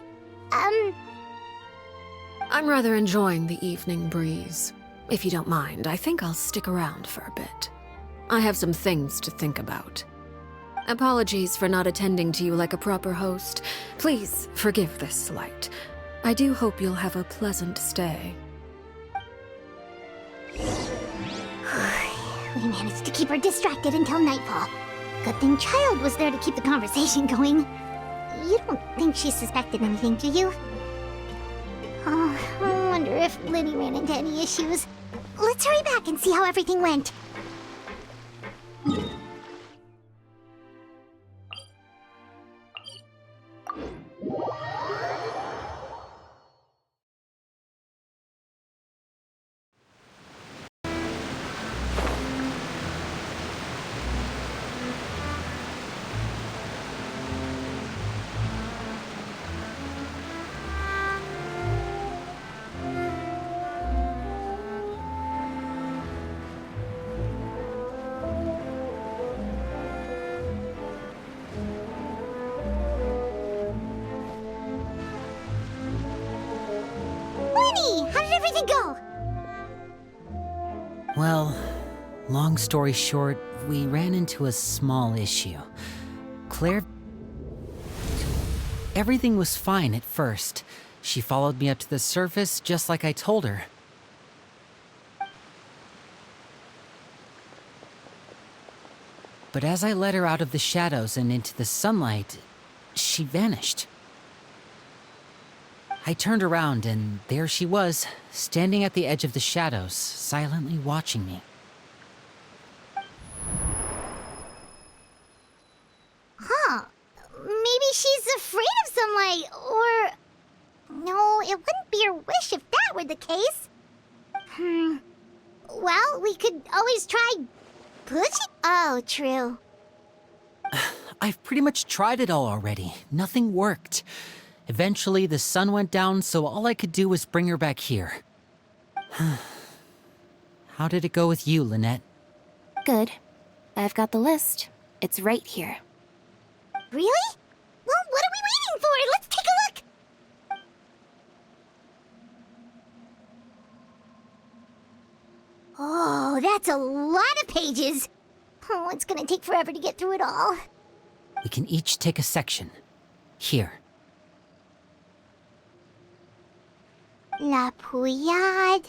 I'm rather enjoying the evening breeze. If you don't mind, I think I'll stick around for a bit. I have some things to think about. Apologies for not attending to you like a proper host. Please forgive this slight. I do hope you'll have a pleasant stay. We managed to keep her distracted until nightfall. Good thing Child was there to keep the conversation going. You don't think she suspected anything, do you? Oh, I wonder if Lyney ran into any issues. Let's hurry back and see how everything went. How did everything go? Well, long story short, we ran into a small issue. Claire... Everything was fine at first. She followed me up to the surface just like I told her. But as I led her out of the shadows and into the sunlight, she vanished. I turned around, and there she was, standing at the edge of the shadows, silently watching me. Huh. Maybe she's afraid of sunlight, or... No, it wouldn't be her wish if that were the case. Well, we could always try pushing... Oh, true. I've pretty much tried it all already. Nothing worked. Eventually, the sun went down, so all I could do was bring her back here. How did it go with you, Lynette? Good. I've got the list. It's right here. Really? Well, what are we waiting for? Let's take a look! Oh, that's a lot of pages. Oh, it's gonna take forever to get through it all. We can each take a section. Here. La Pouillade,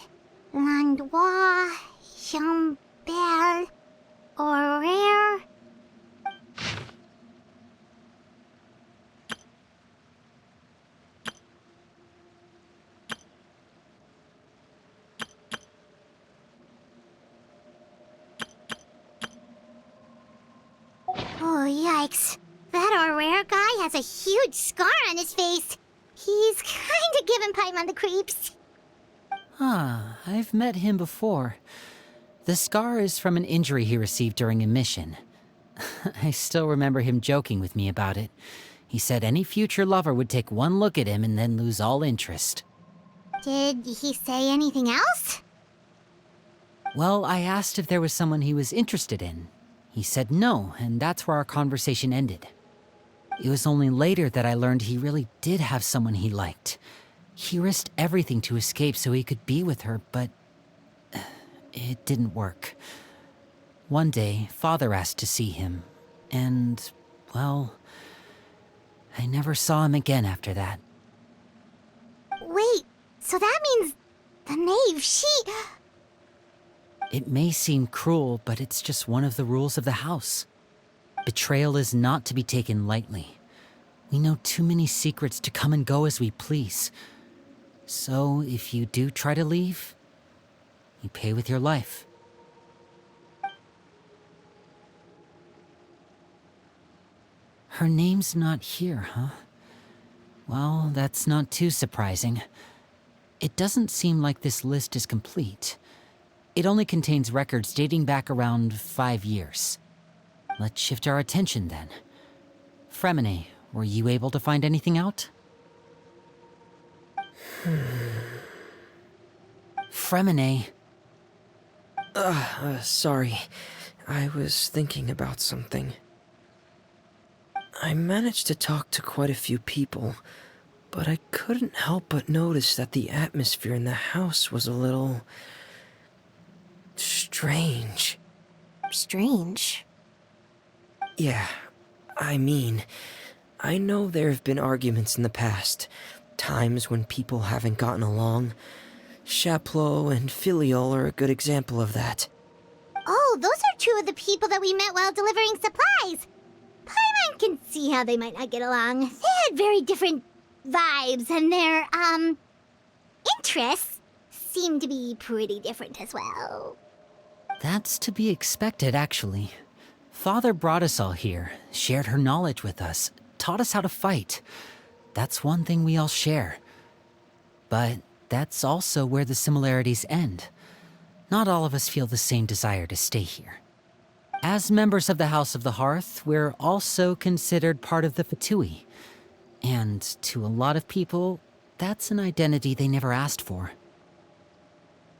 l'endroit, Chambel, horaire. Oh, yikes. That horaire guy has a huge scar on his face. He's kinda giving Paimon the creeps. Ah, I've met him before. The scar is from an injury he received during a mission. I still remember him joking with me about it. He said any future lover would take one look at him and then lose all interest. Did he say anything else? Well, I asked if there was someone he was interested in. He said no, and that's where our conversation ended. It was only later that I learned he really did have someone he liked. He risked everything to escape so he could be with her, but it didn't work. One day, Father asked to see him, and, well, I never saw him again after that. Wait, so that means the knave, she... It may seem cruel, but it's just one of the rules of the house. Betrayal is not to be taken lightly. We know too many secrets to come and go as we please. So, if you do try to leave, you pay with your life. Her name's not here, huh? Well, that's not too surprising. It doesn't seem like this list is complete. It only contains records dating back around 5 years. Let's shift our attention then. Fremine, were you able to find anything out? Fremine. Sorry. I was thinking about something. I managed to talk to quite a few people, but I couldn't help but notice that the atmosphere in the house was a little... strange. Strange? Yeah, I mean, I know there have been arguments in the past, times when people haven't gotten along. Chaplot and Filiol are a good example of that. Oh, those are two of the people that we met while delivering supplies. Paimon can see how they might not get along. They had very different vibes, and their, interests seem to be pretty different as well. That's to be expected, actually. Father brought us all here, shared her knowledge with us, taught us how to fight. That's one thing we all share. But that's also where the similarities end. Not all of us feel the same desire to stay here. As members of the House of the Hearth, we're also considered part of the Fatui. And to a lot of people, that's an identity they never asked for.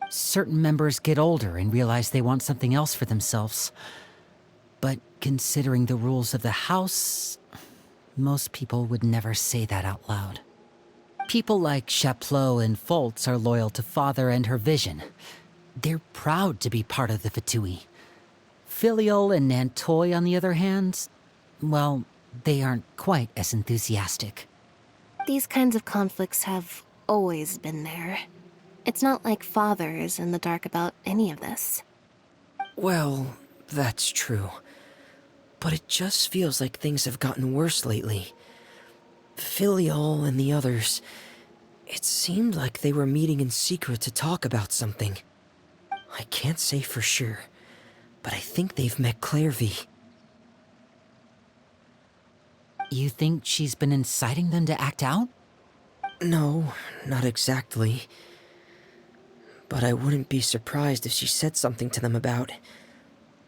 Certain members get older and realize they want something else for themselves. But considering the rules of the house, most people would never say that out loud. People like Chaplot and Foltz are loyal to Father and her vision. They're proud to be part of the Fatui. Filiol and Nantoy, on the other hand, well, they aren't quite as enthusiastic. These kinds of conflicts have always been there. It's not like Father is in the dark about any of this. Well, that's true. But it just feels like things have gotten worse lately. Filiol and the others, it seemed like they were meeting in secret to talk about something. I can't say for sure, but I think they've met Clairvy. You think she's been inciting them to act out? No, not exactly. But I wouldn't be surprised if she said something to them about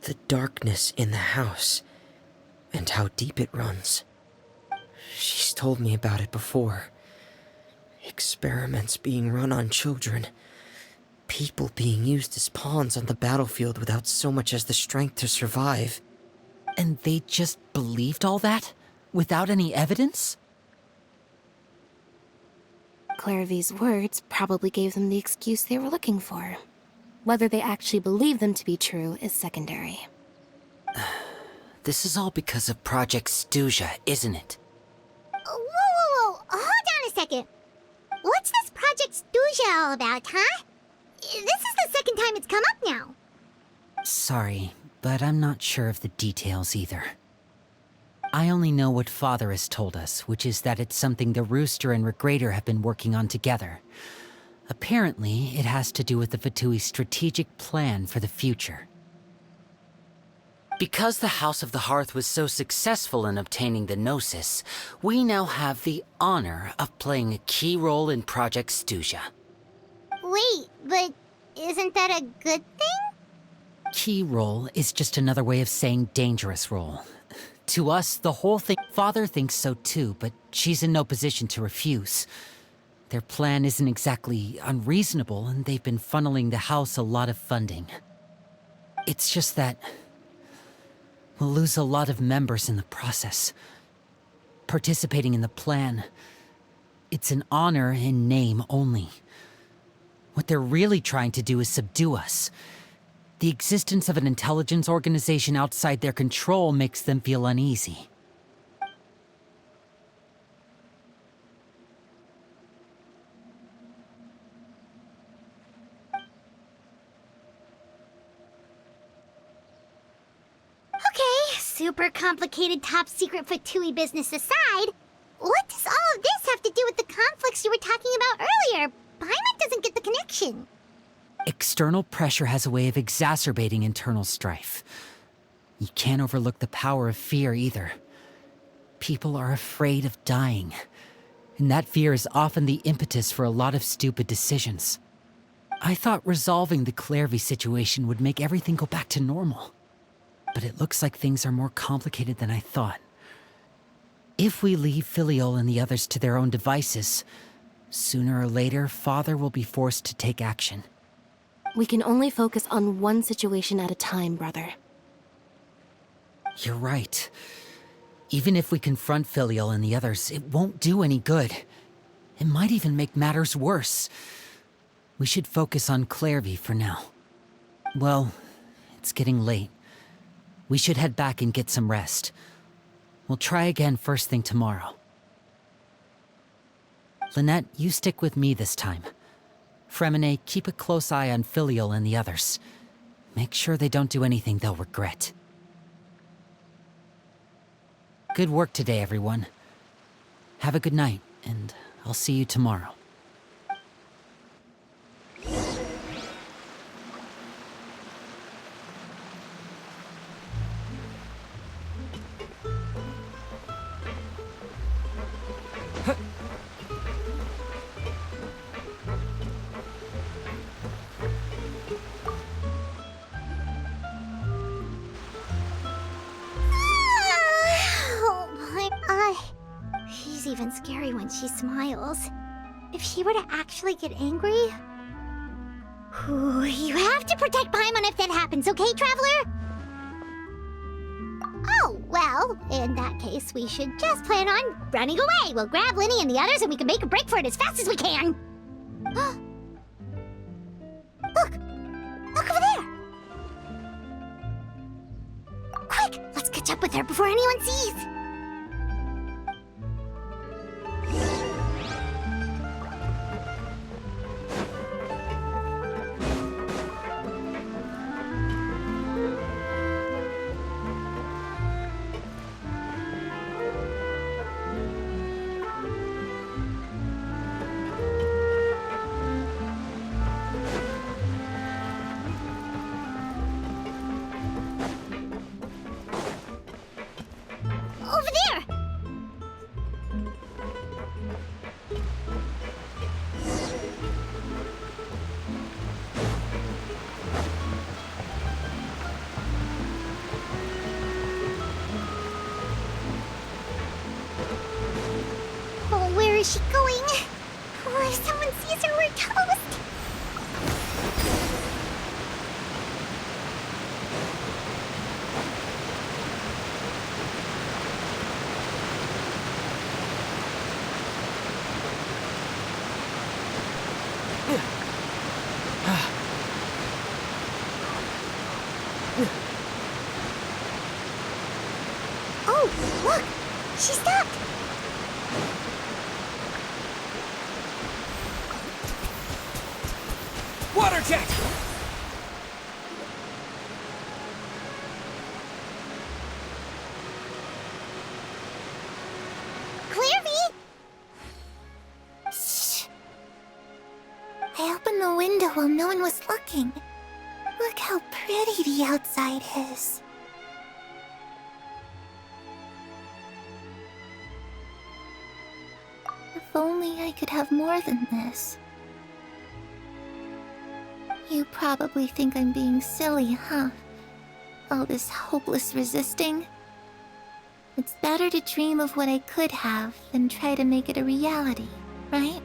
the darkness in the house and how deep it runs. She's told me about it before. Experiments being run on children. People being used as pawns on the battlefield without so much as the strength to survive. And they just believed all that? Without any evidence? Clairvy's words probably gave them the excuse they were looking for. Whether they actually believe them to be true is secondary. This is all because of Project Stuja, isn't it? Whoa. Hold on a second. What's this Project Stuja all about, huh? This is the second time it's come up now. Sorry, but I'm not sure of the details either. I only know what Father has told us, which is that it's something the Rooster and Regrader have been working on together. Apparently, it has to do with the Fatui's strategic plan for the future. Because the House of the Hearth was so successful in obtaining the Gnosis, we now have the honor of playing a key role in Project Stuja. Wait, but isn't that a good thing? Key role is just another way of saying dangerous role. To us, the whole thing... Father thinks so too, but she's in no position to refuse. Their plan isn't exactly unreasonable, and they've been funneling the house a lot of funding. It's just that... we'll lose a lot of members in the process. Participating in the plan, it's an honor in name only. What they're really trying to do is subdue us. The existence of an intelligence organization outside their control makes them feel uneasy. Okay, super complicated top secret Fatui business aside, what does all of this have to do with the conflicts you were talking about earlier? Paimon doesn't get the connection. External pressure has a way of exacerbating internal strife. You can't overlook the power of fear either. People are afraid of dying, and that fear is often the impetus for a lot of stupid decisions. I thought resolving the Clervy situation would make everything go back to normal. But it looks like things are more complicated than I thought. If we leave Filiol and the others to their own devices, sooner or later, Father will be forced to take action. We can only focus on one situation at a time, brother. You're right. Even if we confront Filiol and the others, it won't do any good. It might even make matters worse. We should focus on Clervy for now. Well, it's getting late. We should head back and get some rest. We'll try again first thing tomorrow. Lynette, you stick with me this time. Fremine, keep a close eye on Filiol and the others. Make sure they don't do anything they'll regret. Good work today, everyone. Have a good night, and I'll see you tomorrow. She's even scary when she smiles. If she were to actually get angry... Ooh, you have to protect Paimon if that happens, okay, Traveler? Oh, well, in that case, we should just plan on running away. We'll grab Lyney and the others and we can make a break for it as fast as we can. Look! Look over there! Quick! Let's catch up with her before anyone sees! Over there! Oh, where is she going? Oh, if someone sees her, we're toast! Oh, look! She stopped! Water jet! Clervy! Shh. I opened the window while no one was looking. Look how pretty the outside is. If only I could have more than this. You probably think I'm being silly, huh? All this hopeless resisting. It's better to dream of what I could have than try to make it a reality, right?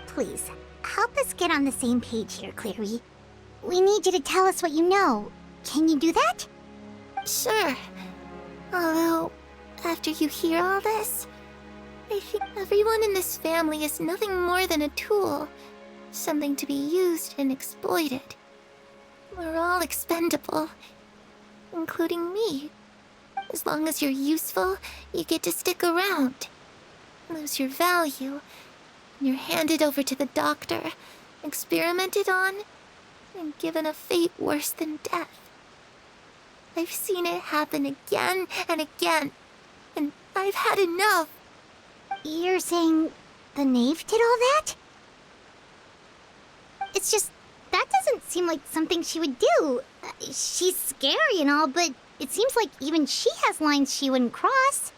Please, help us get on the same page here, Clary. We need you to tell us what you know. Can you do that? Sure. Although, after you hear all this, I think everyone in this family is nothing more than a tool. Something to be used and exploited. We're all expendable, including me. As long as you're useful, you get to stick around. Lose your value, and you're handed over to the doctor, experimented on, and given a fate worse than death. I've seen it happen again and again, and I've had enough. You're saying the knave did all that? It's just, that doesn't seem like something she would do. She's scary and all, but it seems like even she has lines she wouldn't cross.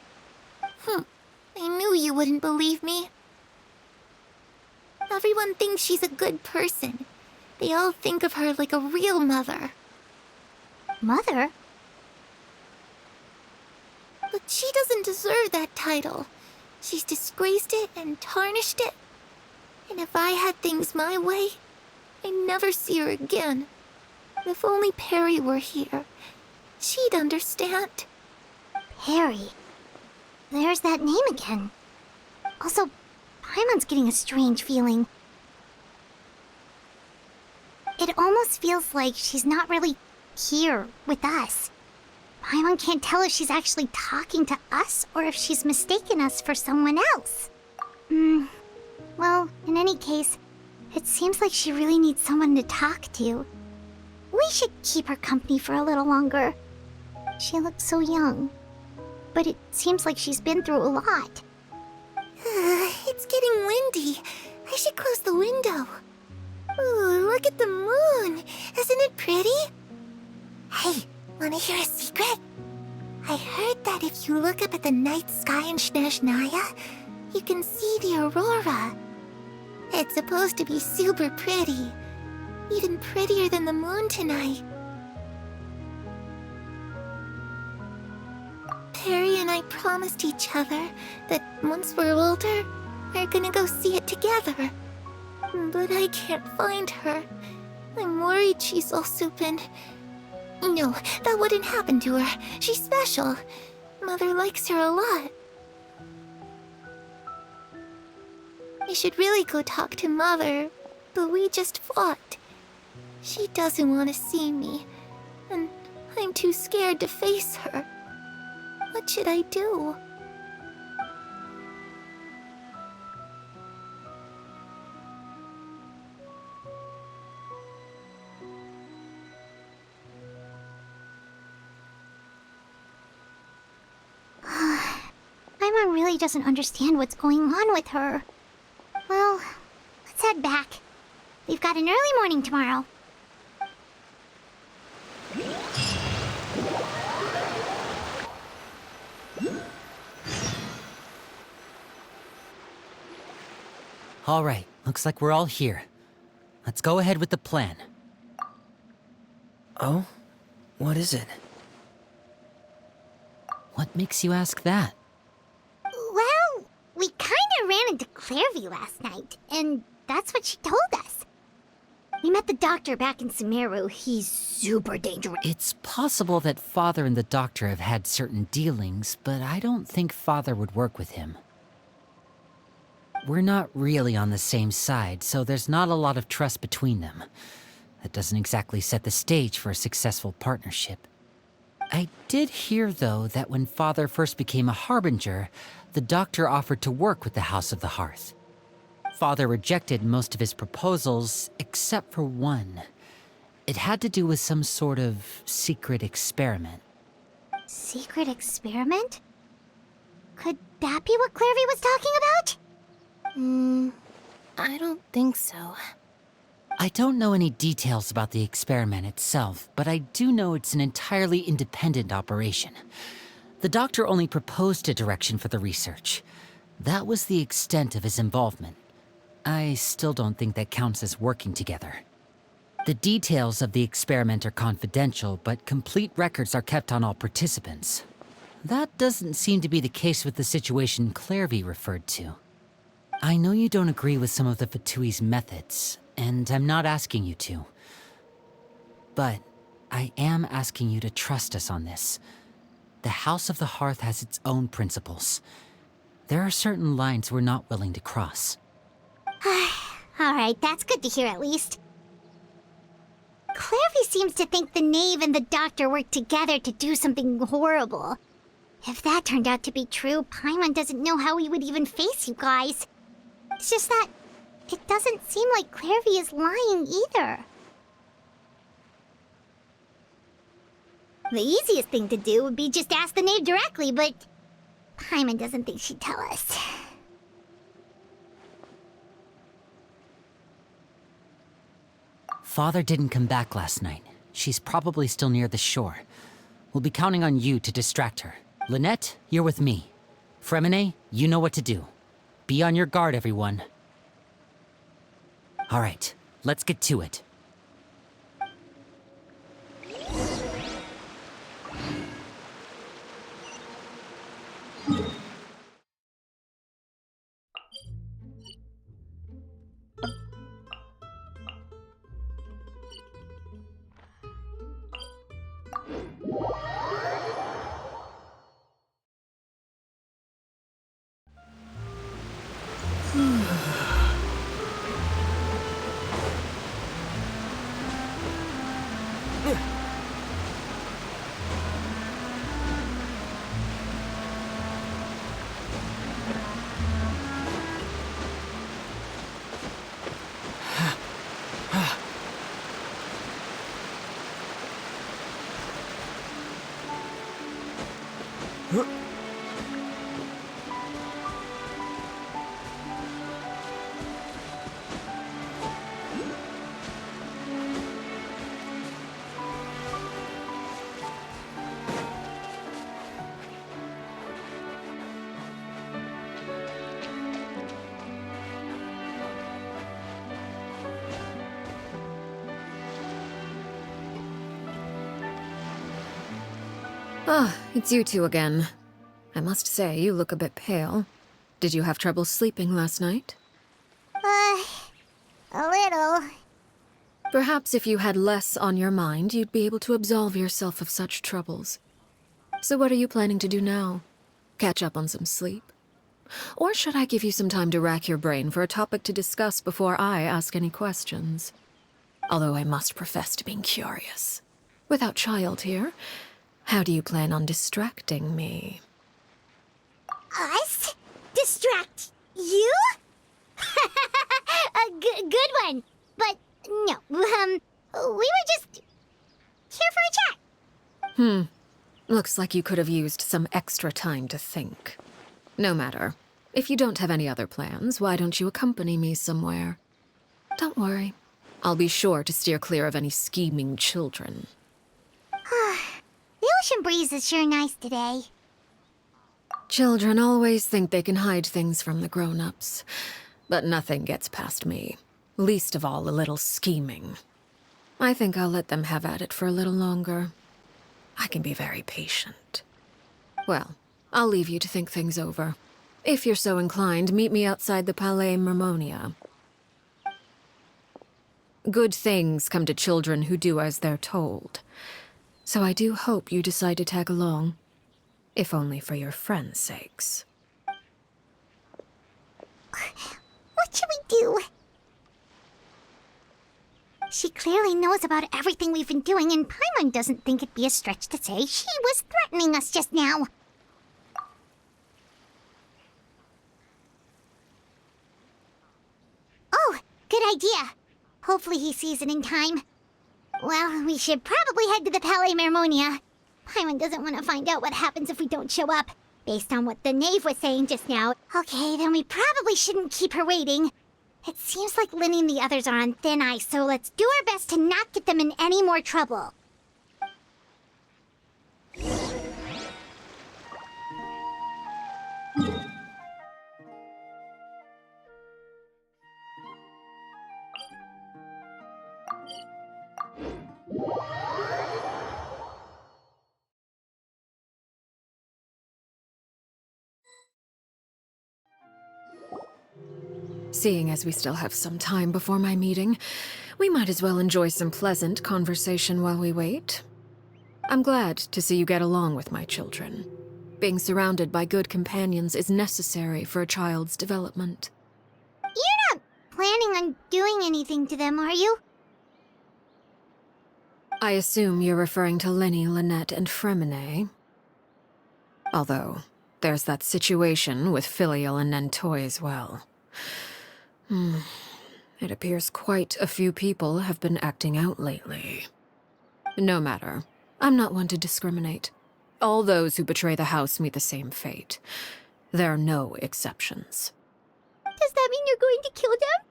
I knew you wouldn't believe me. Everyone thinks she's a good person. They all think of her like a real mother. Mother? But she doesn't deserve that title. She's disgraced it and tarnished it. And if I had things my way, I'd never see her again. If only Perry were here, she'd understand. Perry. There's that name again. Also, Paimon's getting a strange feeling. It almost feels like she's not really here with us. Paimon can't tell if she's actually talking to us or if she's mistaken us for someone else. Well, in any case, it seems like she really needs someone to talk to. We should keep her company for a little longer. She looks so young, but it seems like she's been through a lot. It's getting windy. I should close the window. Ooh, look at the moon. Isn't it pretty? Hey, wanna hear a secret? I heard that if you look up at the night sky in Snezhnaya, you can see the aurora. It's supposed to be super pretty. Even prettier than the moon tonight. Perry and I promised each other that once we're older, we're gonna go see it together. But I can't find her. I'm worried she's also been... No, that wouldn't happen to her. She's special. Mother likes her a lot. I should really go talk to Mother, but we just fought. She doesn't want to see me, and I'm too scared to face her. What should I do? Paimon really doesn't understand what's going on with her. Well, let's head back. We've got an early morning tomorrow. All right, looks like we're all here. Let's go ahead with the plan. Oh? What is it? What makes you ask that? Well, we kinda ran into Clairview last night, and that's what she told us. We met the doctor back in Sumeru. He's super dangerous. It's possible that Father and the Doctor have had certain dealings, but I don't think Father would work with him. We're not really on the same side, so there's not a lot of trust between them. That doesn't exactly set the stage for a successful partnership. I did hear, though, that when Father first became a Harbinger, the Doctor offered to work with the House of the Hearth. Father rejected most of his proposals, except for one. It had to do with some sort of secret experiment. Secret experiment? Could that be what Clairview was talking about? I don't think so. I don't know any details about the experiment itself, but I do know it's an entirely independent operation. The Doctor only proposed a direction for the research. That was the extent of his involvement. I still don't think that counts as working together. The details of the experiment are confidential, but complete records are kept on all participants. That doesn't seem to be the case with the situation Clairvy referred to. I know you don't agree with some of the Fatui's methods, and I'm not asking you to. But I am asking you to trust us on this. The House of the Hearth has its own principles. There are certain lines we're not willing to cross. Alright, that's good to hear at least. Clairvy seems to think the knave and the doctor worked together to do something horrible. If that turned out to be true, Paimon doesn't know how he would even face you guys. It's just that it doesn't seem like Clairvy is lying either. The easiest thing to do would be just ask the knave directly, but Paimon doesn't think she'd tell us. Father didn't come back last night. She's probably still near the shore. We'll be counting on you to distract her. Lynette, you're with me. Fremine, you know what to do. Be on your guard, everyone. All right, let's get to it. Ah, it's you two again. I must say, you look a bit pale. Did you have trouble sleeping last night? A little. Perhaps if you had less on your mind, you'd be able to absolve yourself of such troubles. So what are you planning to do now? Catch up on some sleep? Or should I give you some time to rack your brain for a topic to discuss before I ask any questions? Although I must profess to being curious. Without child here, how do you plan on distracting me? Us? Distract you? Good one. But no, we were just here for a chat. Looks like you could have used some extra time to think. No matter. If you don't have any other plans, why don't you accompany me somewhere? Don't worry. I'll be sure to steer clear of any scheming children. The ocean breeze is sure nice today. Children always think they can hide things from the grown-ups. But nothing gets past me. Least of all a little scheming. I think I'll let them have at it for a little longer. I can be very patient. Well, I'll leave you to think things over. If you're so inclined, meet me outside the Palais Mermonia. Good things come to children who do as they're told. So I do hope you decide to tag along. If only for your friends' sakes. What should we do? She clearly knows about everything we've been doing, and Paimon doesn't think it'd be a stretch to say she was threatening us just now. Oh, good idea. Hopefully he sees it in time. Well, we should probably head to the Palais Mermonia. Paimon doesn't want to find out what happens if we don't show up, based on what the knave was saying just now. Okay, then we probably shouldn't keep her waiting. It seems like Lyney and the others are on thin ice, so let's do our best to not get them in any more trouble. Seeing as we still have some time before my meeting, we might as well enjoy some pleasant conversation while we wait. I'm glad to see you get along with my children. Being surrounded by good companions is necessary for a child's development. You're not planning on doing anything to them, are you? I assume you're referring to Lyney, Lynette, and Fremine. Although, there's that situation with Filial and Nentoy as well. It appears quite a few people have been acting out lately. No matter. I'm not one to discriminate. All those who betray the house meet the same fate. There are no exceptions. Does that mean you're going to kill them?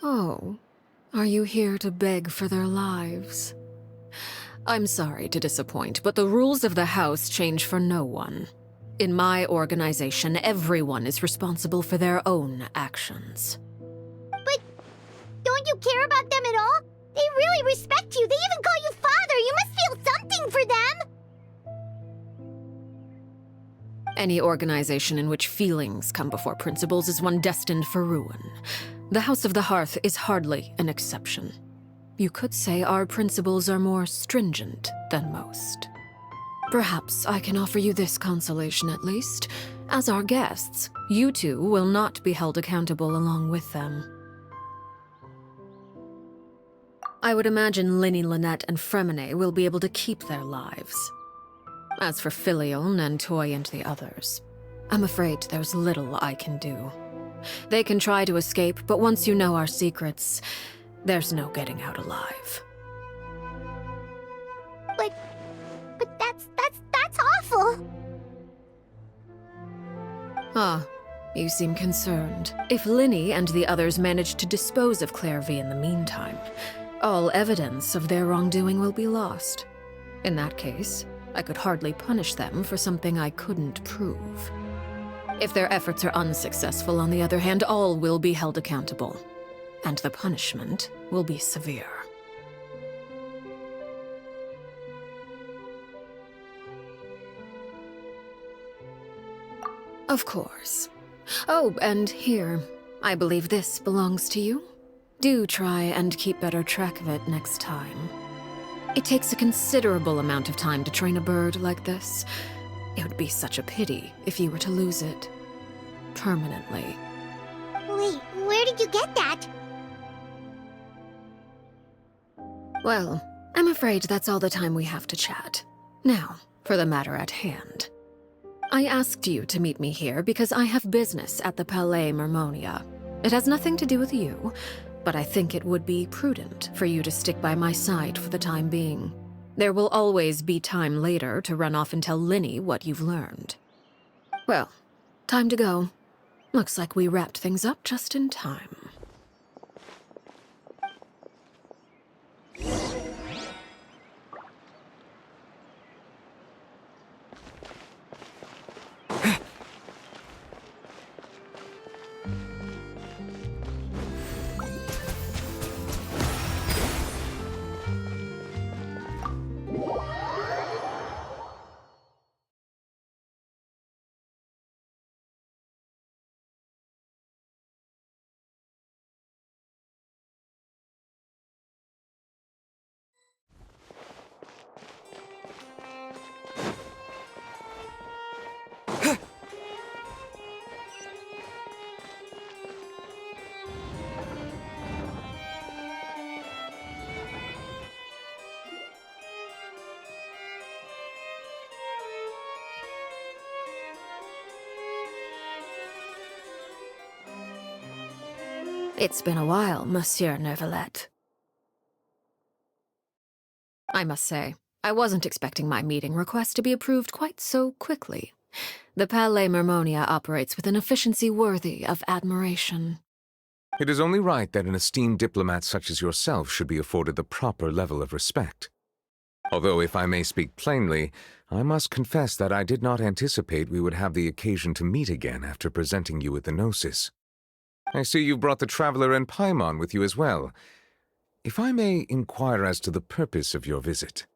Oh, are you here to beg for their lives? I'm sorry to disappoint, but the rules of the house change for no one. In my organization, everyone is responsible for their own actions. But don't you care about them at all? They really respect you. They even call you father. You must feel something for them. Any organization in which feelings come before principles is one destined for ruin. The House of the Hearth is hardly an exception. You could say our principles are more stringent than most. Perhaps I can offer you this consolation at least. As our guests, you two will not be held accountable along with them. I would imagine Lyney, Lynette, and Fremine will be able to keep their lives. As for Filial, Nentoy, and the others, I'm afraid there's little I can do. They can try to escape, but once you know our secrets, there's no getting out alive. But that's awful. Ah, you seem concerned. If Lyney and the others manage to dispose of Clairvy in the meantime, all evidence of their wrongdoing will be lost. In that case, I could hardly punish them for something I couldn't prove. If their efforts are unsuccessful, on the other hand, all will be held accountable. And the punishment will be severe. Of course. Oh, and here, I believe this belongs to you. Do try and keep better track of it next time. It takes a considerable amount of time to train a bird like this. It would be such a pity if you were to lose it. Permanently. Wait, where did you get that? Well, I'm afraid that's all the time we have to chat. Now, for the matter at hand. I asked you to meet me here because I have business at the Palais Mermonia. It has nothing to do with you, but I think it would be prudent for you to stick by my side for the time being. There will always be time later to run off and tell Lyney what you've learned. Well, time to go. Looks like we wrapped things up just in time. It's been a while, Monsieur Neuvillette. I must say, I wasn't expecting my meeting request to be approved quite so quickly. The Palais Mermonia operates with an efficiency worthy of admiration. It is only right that an esteemed diplomat such as yourself should be afforded the proper level of respect. Although, if I may speak plainly, I must confess that I did not anticipate we would have the occasion to meet again after presenting you with the Gnosis. I see you've brought the Traveler and Paimon with you as well. If I may inquire as to the purpose of your visit.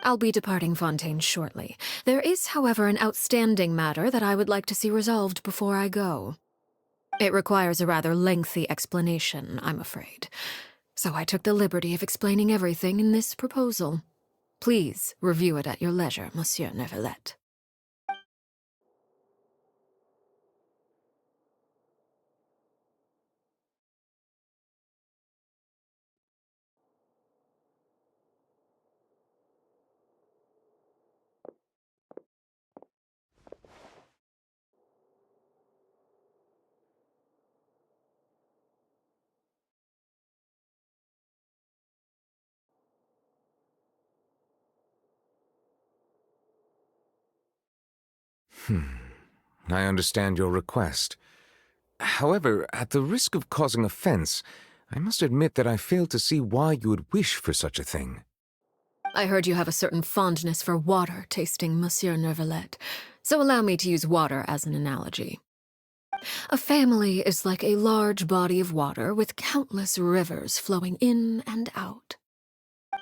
I'll be departing Fontaine shortly. There is, however, an outstanding matter that I would like to see resolved before I go. It requires a rather lengthy explanation, I'm afraid. So I took the liberty of explaining everything in this proposal. Please review it at your leisure, Monsieur Neuvillette. I understand your request. However, at the risk of causing offense, I must admit that I fail to see why you would wish for such a thing. I heard you have a certain fondness for water tasting, Monsieur Neuvillette, so allow me to use water as an analogy. A family is like a large body of water with countless rivers flowing in and out.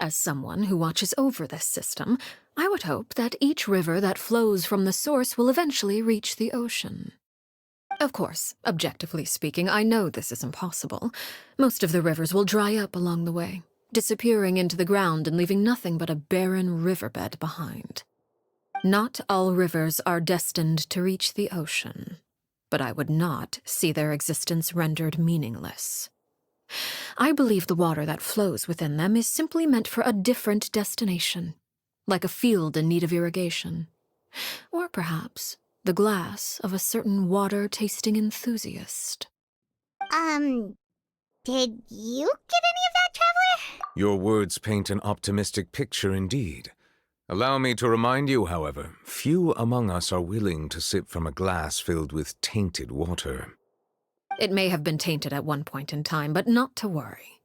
As someone who watches over this system, I would hope that each river that flows from the source will eventually reach the ocean. Of course, objectively speaking, I know this is impossible. Most of the rivers will dry up along the way, disappearing into the ground and leaving nothing but a barren riverbed behind. Not all rivers are destined to reach the ocean, but I would not see their existence rendered meaningless. I believe the water that flows within them is simply meant for a different destination, like a field in need of irrigation. Or perhaps the glass of a certain water-tasting enthusiast. Did you get any of that, Traveler? Your words paint an optimistic picture indeed. Allow me to remind you, however, few among us are willing to sip from a glass filled with tainted water. It may have been tainted at one point in time, but not to worry.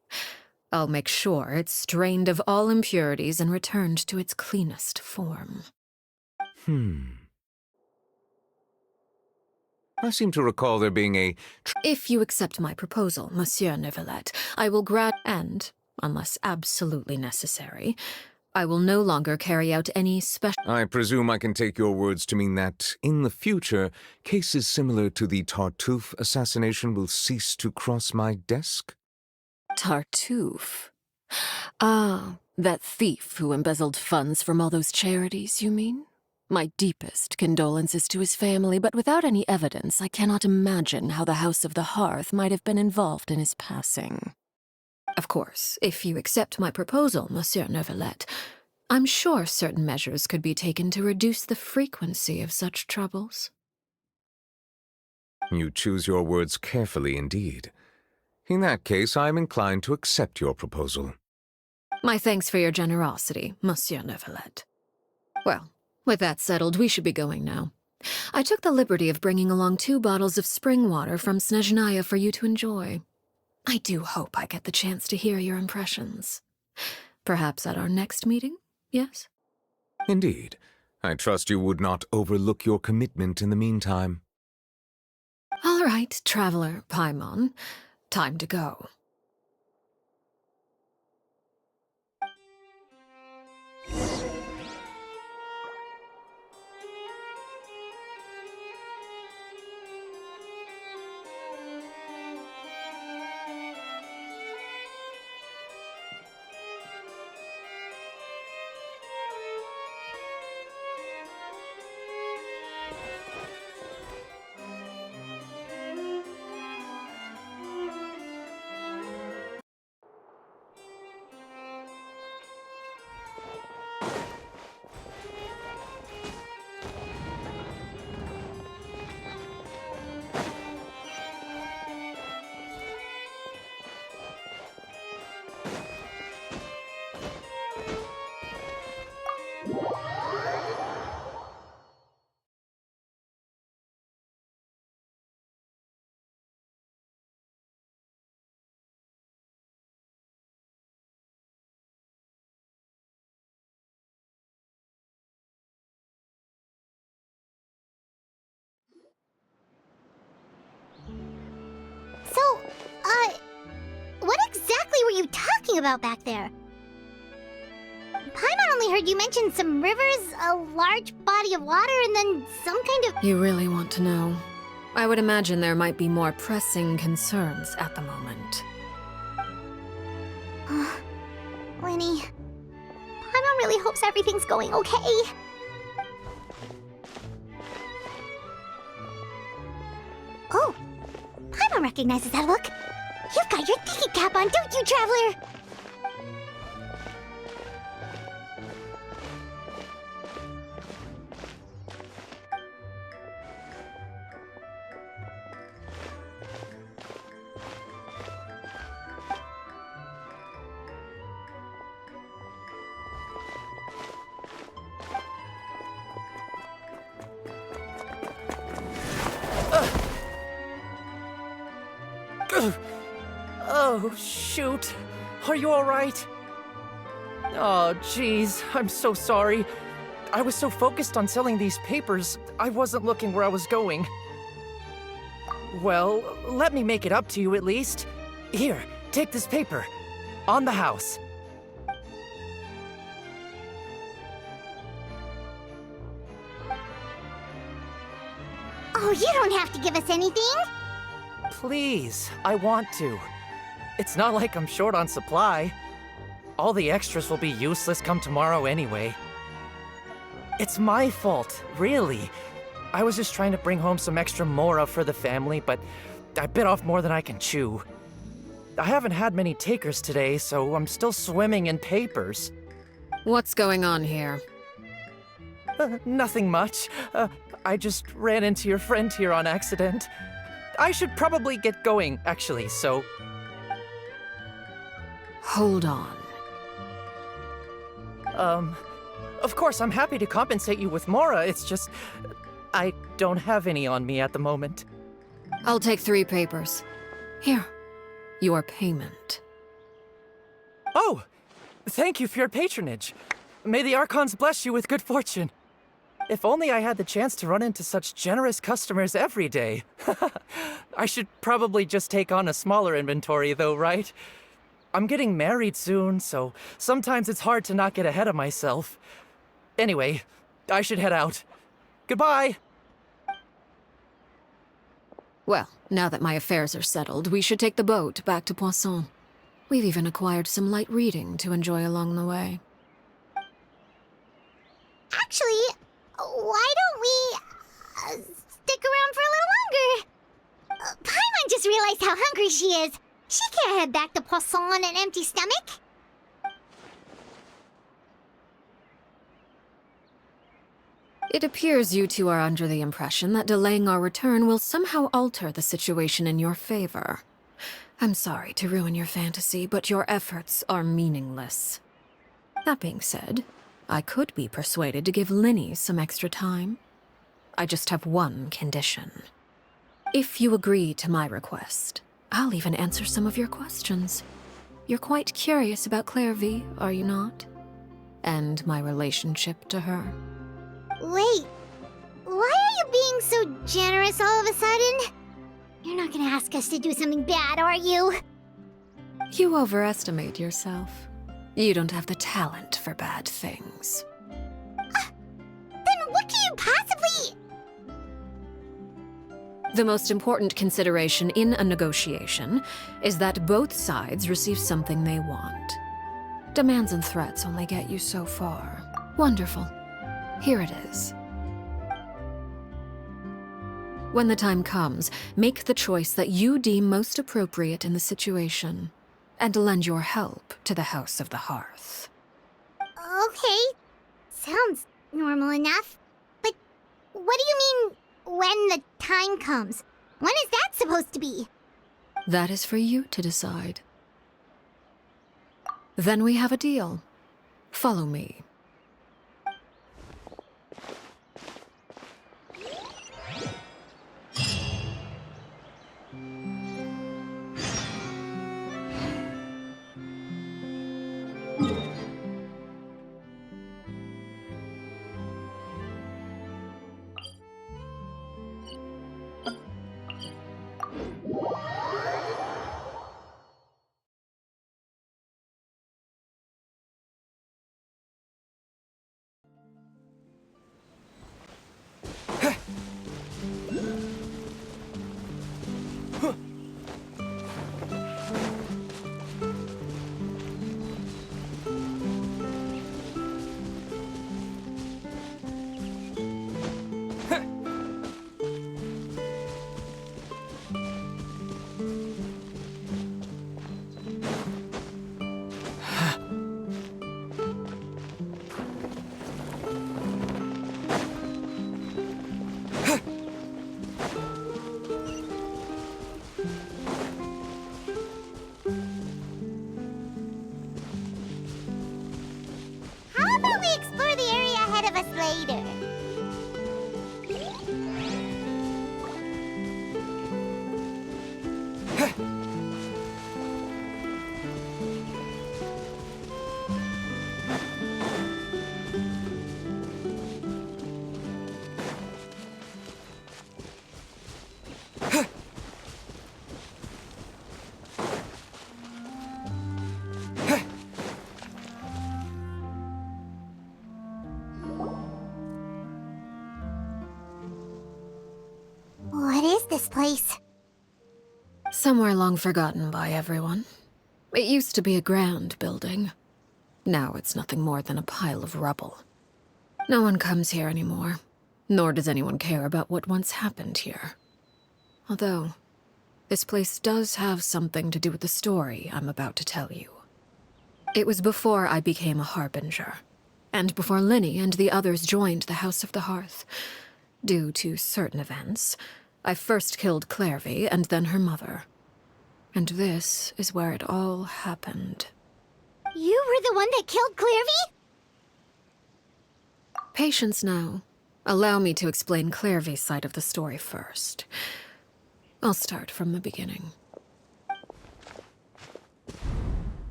I'll make sure it's strained of all impurities and returned to its cleanest form. I seem to recall there being a... If you accept my proposal, Monsieur Neuvillette, I will and, unless absolutely necessary, I will no longer carry out any special... I presume I can take your words to mean that, in the future, cases similar to the Tartuffe assassination will cease to cross my desk? Tartuffe? Ah, that thief who embezzled funds from all those charities, you mean? My deepest condolences to his family, but without any evidence, I cannot imagine how the House of the Hearth might have been involved in his passing. Of course, if you accept my proposal, Monsieur Neuvillette, I'm sure certain measures could be taken to reduce the frequency of such troubles. You choose your words carefully indeed. In that case, I am inclined to accept your proposal. My thanks for your generosity, Monsieur Neuvillette. Well, with that settled, we should be going now. I took the liberty of bringing along 2 bottles of spring water from Snezhnaya for you to enjoy. I do hope I get the chance to hear your impressions. Perhaps at our next meeting, yes? Indeed. I trust you would not overlook your commitment in the meantime. All right, Traveler Paimon. Time to go. So, what exactly were you talking talking about back there? Paimon only heard you mention some rivers, a large body of water, and then some kind of... You really want to know? I would imagine there might be more pressing concerns at the moment. Lyney, Paimon really hopes everything's going okay. Oh, Paimon recognizes that look. You've got your ticket cap on, don't you, Traveler? Oh, shoot. Are you alright? Oh, jeez. I'm so sorry. I was so focused on selling these papers, I wasn't looking where I was going. Well, let me make it up to you at least. Here, take this paper. On the house. Oh, you don't have to give us anything. Please, I want to. It's not like I'm short on supply. All the extras will be useless come tomorrow anyway. It's my fault, really. I was just trying to bring home some extra mora for the family, but I bit off more than I can chew. I haven't had many takers today, so I'm still swimming in papers. What's going on here? Nothing much. I just ran into your friend here on accident. I should probably get going, actually, so... Hold on. Of course, I'm happy to compensate you with mora, it's just... I don't have any on me at the moment. I'll take 3 papers. Here. Your payment. Oh! Thank you for your patronage. May the Archons bless you with good fortune. If only I had the chance to run into such generous customers every day. I should probably just take on a smaller inventory though, right? I'm getting married soon, so sometimes it's hard to not get ahead of myself. Anyway, I should head out. Goodbye! Well, now that my affairs are settled, we should take the boat back to Poisson. We've even acquired some light reading to enjoy along the way. Actually, why don't we stick around for a little longer? Paimon just realized how hungry she is. She can't head back to Poisson on an empty stomach. It appears you two are under the impression that delaying our return will somehow alter the situation in your favor. I'm sorry to ruin your fantasy, but your efforts are meaningless. That being said, I could be persuaded to give Lyney some extra time. I just have one condition. If you agree to my request, I'll even answer some of your questions. You're quite curious about Clairvy, are you not? And my relationship to her. Wait, why are you being so generous all of a sudden? You're not gonna ask us to do something bad, are you? You overestimate yourself. You don't have the talent for bad things. Then what can you possibly... The most important consideration in a negotiation is that both sides receive something they want. Demands and threats only get you so far. Wonderful. Here it is. When the time comes, make the choice that you deem most appropriate in the situation, and lend your help to the House of the Hearth. Okay, sounds normal enough. But what do you mean, when the time comes? When is that supposed to be? That is for you to decide. Then we have a deal. Follow me. later. What is this place? Somewhere long forgotten by everyone. It used to be a grand building. Now it's nothing more than a pile of rubble. No one comes here anymore, nor does anyone care about what once happened here. Although, this place does have something to do with the story I'm about to tell you. It was before I became a harbinger, and before Lyney and the others joined the House of the Hearth. Due to certain events, I first killed Clairvy and then her mother. And this is where it all happened. You were the one that killed Clairvy? Patience now. Allow me to explain Clairvy's side of the story first. I'll start from the beginning.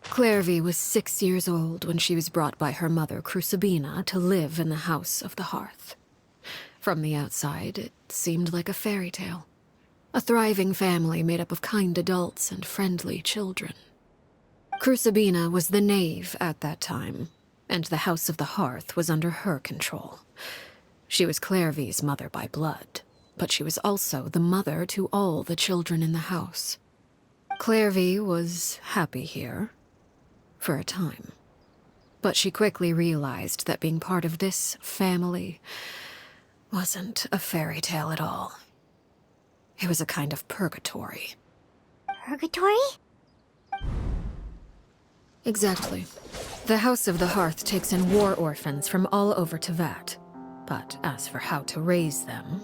Clairvy was 6 years old when she was brought by her mother, Crucibina, to live in the House of the Hearth. From the outside, it seemed like a fairy tale. A thriving family made up of kind adults and friendly children. Crucibina was the knave at that time, and the House of the Hearth was under her control. She was Clairvy's mother by blood, but she was also the mother to all the children in the house. Clairvy was happy here, for a time. But she quickly realized that being part of this family wasn't a fairy tale at all. It was a kind of purgatory. Purgatory? Exactly. The House of the Hearth takes in war orphans from all over Tevat. But as for how to raise them,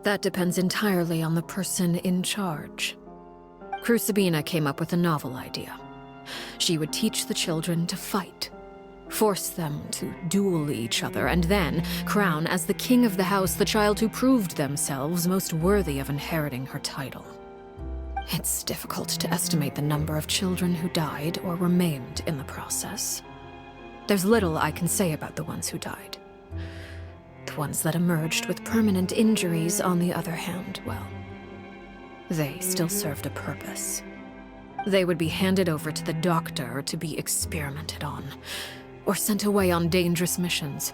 that depends entirely on the person in charge. Crucibina came up with a novel idea. She would teach the children to fight, force them to duel each other, and then crown as the king of the house the child who proved themselves most worthy of inheriting her title. It's difficult to estimate the number of children who died or were maimed in the process. There's little I can say about the ones who died. The ones that emerged with permanent injuries, on the other hand, well, they still served a purpose. They would be handed over to the doctor to be experimented on, or sent away on dangerous missions.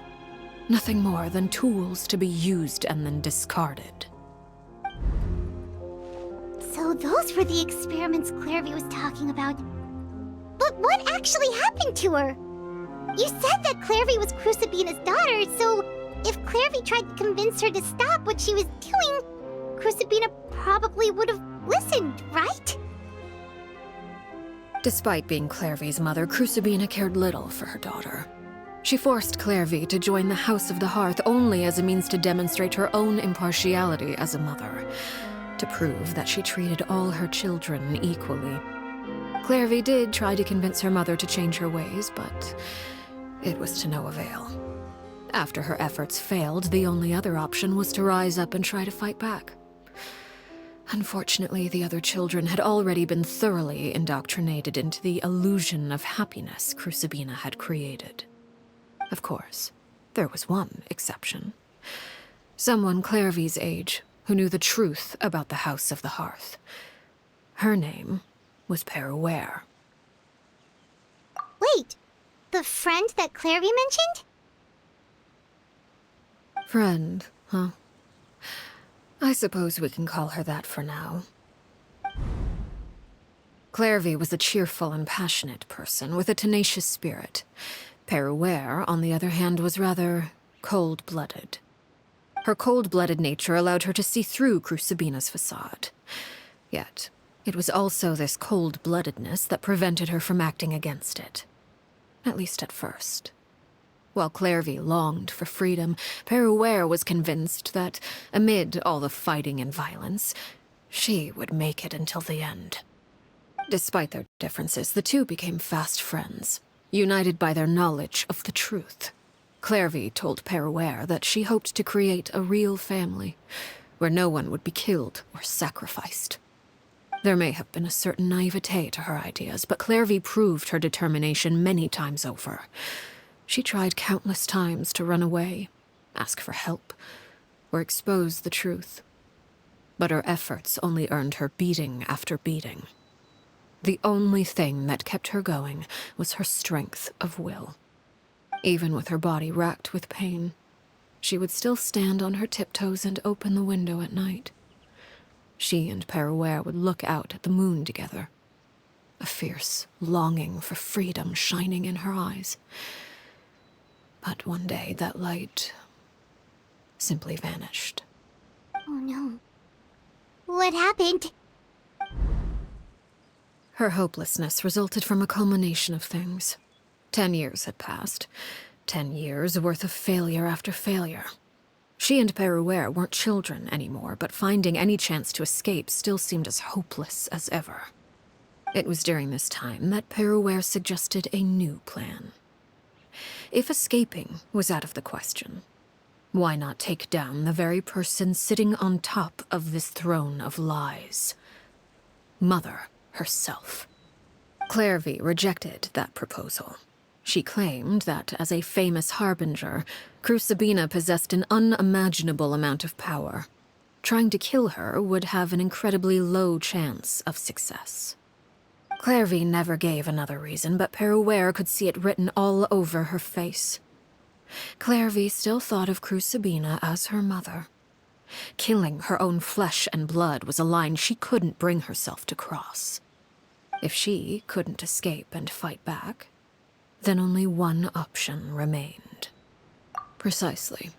Nothing more than tools to be used and then discarded. So those were the experiments Clairvy was talking about. But what actually happened to her? You said that Clairvy was Crucibina's daughter, so if Clairvy tried to convince her to stop what she was doing, Crucibina probably would have listened, right? Despite being Clairvy's mother, Crucibina cared little for her daughter. She forced Clairvy to join the House of the Hearth only as a means to demonstrate her own impartiality as a mother, to prove that she treated all her children equally. Clairvy did try to convince her mother to change her ways, but it was to no avail. After her efforts failed, the only other option was to rise up and try to fight back. Unfortunately, the other children had already been thoroughly indoctrinated into the illusion of happiness Crucibina had created. Of course, there was one exception. Someone Clairvy's age who knew the truth about the House of the Hearth. Her name was Peruere. Wait, the friend that Clairvy mentioned? Friend, huh? I suppose we can call her that for now. Clairvy was a cheerful and passionate person with a tenacious spirit. Peruere, on the other hand, was rather cold-blooded. Her cold-blooded nature allowed her to see through Crucibina's facade. Yet, it was also this cold-bloodedness that prevented her from acting against it. At least at first. While Clairvy longed for freedom, Peruere was convinced that, amid all the fighting and violence, she would make it until the end. Despite their differences, the two became fast friends, united by their knowledge of the truth. Clairvy told Perouer that she hoped to create a real family, where no one would be killed or sacrificed. There may have been a certain naivete to her ideas, but Clairvy proved her determination many times over. She tried countless times to run away, ask for help, or expose the truth. But her efforts only earned her beating after beating. The only thing that kept her going was her strength of will. Even with her body racked with pain, she would still stand on her tiptoes and open the window at night. She and Perouer would look out at the moon together, a fierce longing for freedom shining in her eyes. But one day that light simply vanished. Oh no. What happened? Her hopelessness resulted from a culmination of things. 10 years had passed. 10 years worth of failure after failure. She and Perouer weren't children anymore, but finding any chance to escape still seemed as hopeless as ever. It was during this time that Perouer suggested a new plan. If escaping was out of the question, why not take down the very person sitting on top of this throne of lies? Mother herself. Clairvy rejected that proposal. She claimed that, as a famous harbinger, Crucibina possessed an unimaginable amount of power. Trying to kill her would have an incredibly low chance of success. Clairvy never gave another reason, but Perouer could see it written all over her face. Clairvy still thought of Crucibina as her mother. Killing her own flesh and blood was a line she couldn't bring herself to cross. If she couldn't escape and fight back, then only one option remained. Precisely.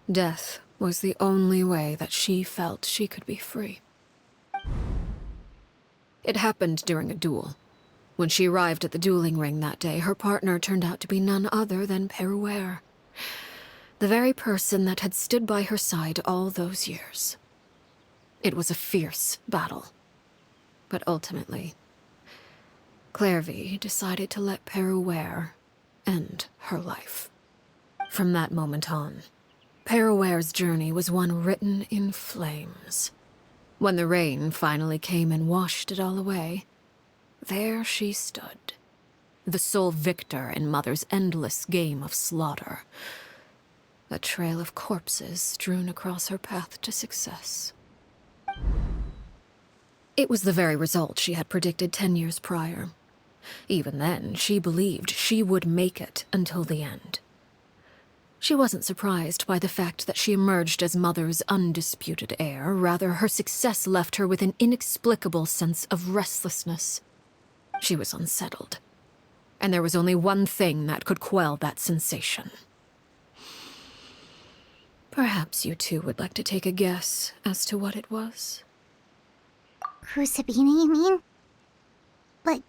Death was the only way that she felt she could be free. It happened during a duel. When she arrived at the dueling ring that day, her partner turned out to be none other than Perouer, the very person that had stood by her side all those years. It was a fierce battle, but ultimately, Clairvy decided to let Perouer end her life. From that moment on, Perouer's journey was one written in flames. When the rain finally came and washed it all away, there she stood, the sole victor in Mother's endless game of slaughter. A trail of corpses strewn across her path to success. It was the very result she had predicted 10 years prior. Even then, she believed she would make it until the end. She wasn't surprised by the fact that she emerged as Mother's undisputed heir. Rather, her success left her with an inexplicable sense of restlessness. She was unsettled, and there was only one thing that could quell that sensation. Perhaps you two would like to take a guess as to what it was? Crucibina, you mean? But...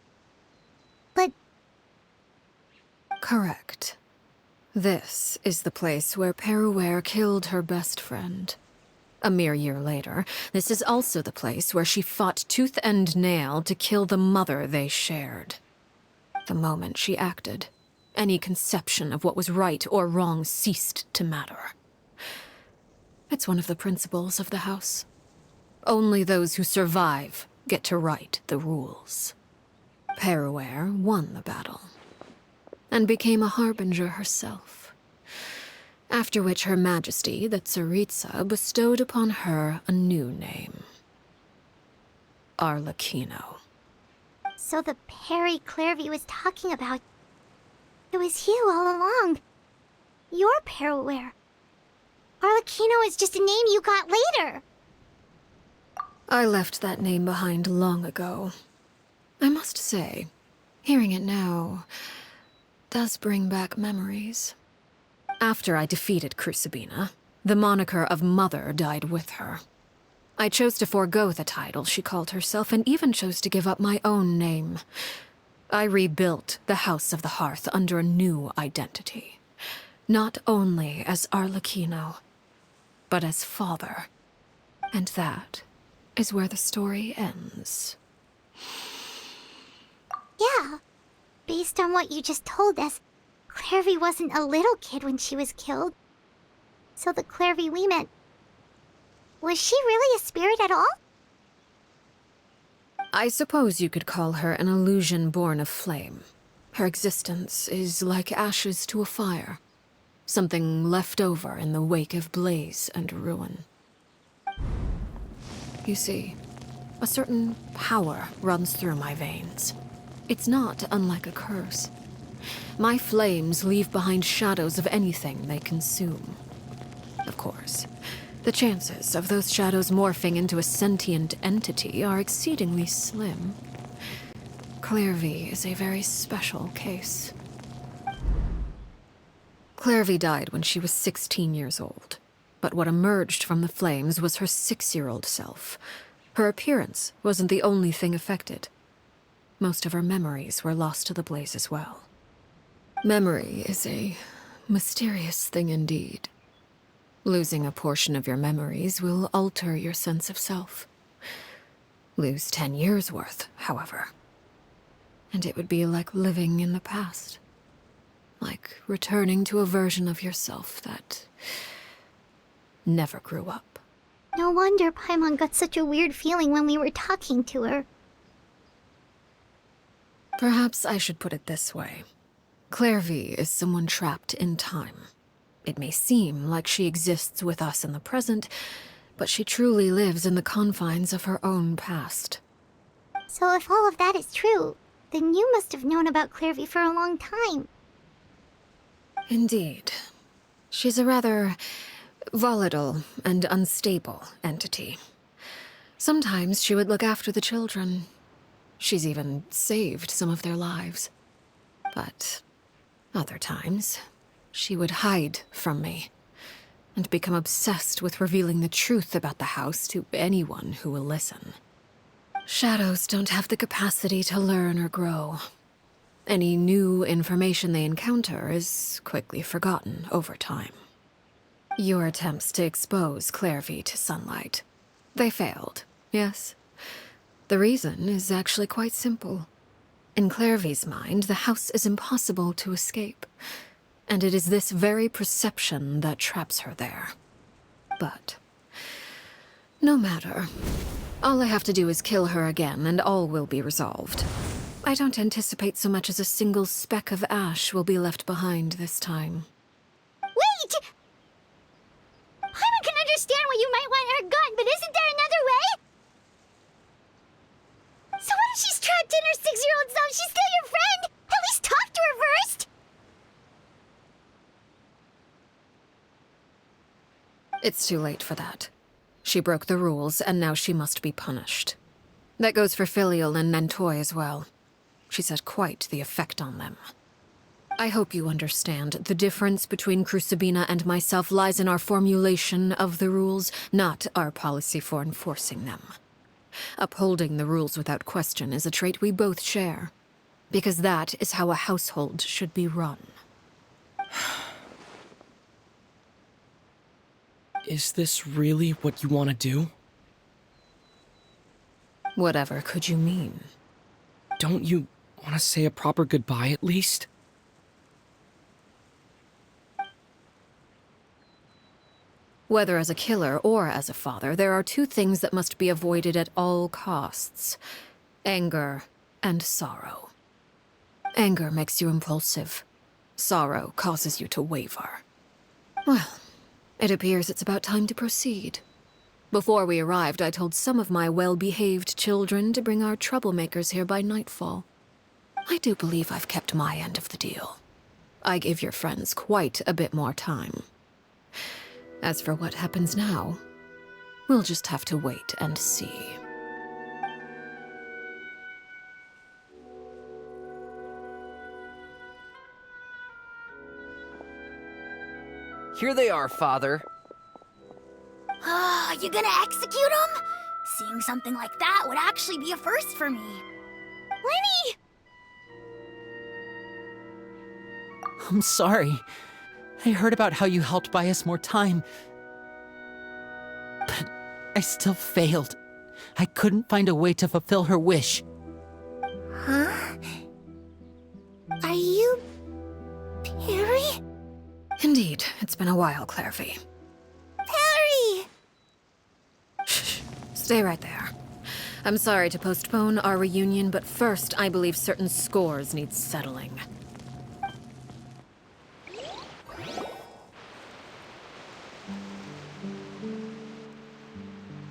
Correct. This is the place where Perouer killed her best friend. A mere year later, this is also the place where she fought tooth and nail to kill the mother they shared. The moment she acted, any conception of what was right or wrong ceased to matter. It's one of the principles of the house. Only those who survive get to write the rules. Perouer won the battle, and became a harbinger herself. After which Her Majesty, the Tsaritsa, bestowed upon her a new name. Arlecchino. So the Perry Clairvy was talking about... It was you all along. You're Perouer. Arlecchino is just a name you got later. I left that name behind long ago. I must say, hearing it now does bring back memories. After I defeated Crucibina, the moniker of Mother died with her. I chose to forego the title she called herself, and even chose to give up my own name. I rebuilt the House of the Hearth under a new identity. Not only as Arlecchino, but as father. And that is where the story ends. Yeah. Based on what you just told us, Clairvy wasn't a little kid when she was killed. So the Clairvy we met... Was she really a spirit at all? I suppose you could call her an illusion born of flame. Her existence is like ashes to a fire. Something left over in the wake of blaze and ruin. You see, a certain power runs through my veins. It's not unlike a curse. My flames leave behind shadows of anything they consume. Of course, the chances of those shadows morphing into a sentient entity are exceedingly slim. Clairvy is a very special case. Clairvy died when she was 16 years old, but what emerged from the flames was her 6-year-old self. Her appearance wasn't the only thing affected. Most of her memories were lost to the blaze as well. Memory is a mysterious thing indeed. Losing a portion of your memories will alter your sense of self. Lose 10 years' worth, however, and it would be like living in the past. Like returning to a version of yourself that never grew up. No wonder Paimon got such a weird feeling when we were talking to her. Perhaps I should put it this way. Clairvy is someone trapped in time. It may seem like she exists with us in the present, but she truly lives in the confines of her own past. So if all of that is true, then you must have known about Clairvy for a long time. Indeed. She's a rather volatile and unstable entity. Sometimes she would look after the children. She's even saved some of their lives. But other times, she would hide from me and become obsessed with revealing the truth about the house to anyone who will listen. Shadows don't have the capacity to learn or grow. Any new information they encounter is quickly forgotten over time. Your attempts to expose Clairvy to sunlight. They failed, yes? The reason is actually quite simple. In Clairvy's mind, the house is impossible to escape, and it is this very perception that traps her there. But no matter. All I have to do is kill her again, and all will be resolved. I don't anticipate so much as a single speck of ash will be left behind this time. Wait! Paimon can understand why you might want her gone, but isn't there another way? So what if she's trapped in her 6-year-old self? She's still your friend! At least talk to her first! It's too late for that. She broke the rules, and now she must be punished. That goes for Filial and Nantoy as well. She's had quite the effect on them. I hope you understand. The difference between Crucibina and myself lies in our formulation of the rules, not our policy for enforcing them. Upholding the rules without question is a trait we both share, because that is how a household should be run. Is this really what you want to do? Whatever could you mean? Don't you want to say a proper goodbye at least? Whether as a killer or as a father, there are two things that must be avoided at all costs: anger and sorrow. Anger makes you impulsive. Sorrow causes you to waver. Well, it appears it's about time to proceed. Before we arrived, I told some of my well-behaved children to bring our troublemakers here by nightfall. I do believe I've kept my end of the deal. I gave your friends quite a bit more time. As for what happens now, we'll just have to wait and see. Here they are, Father. You gonna execute him? Seeing something like that would actually be a first for me. Lyney! I'm sorry. I heard about how you helped buy us more time. But I still failed. I couldn't find a way to fulfill her wish. Huh? Are you Indeed, it's been a while, Clairvy. Harry! Shh. Stay right there. I'm sorry to postpone our reunion, but first, I believe certain scores need settling.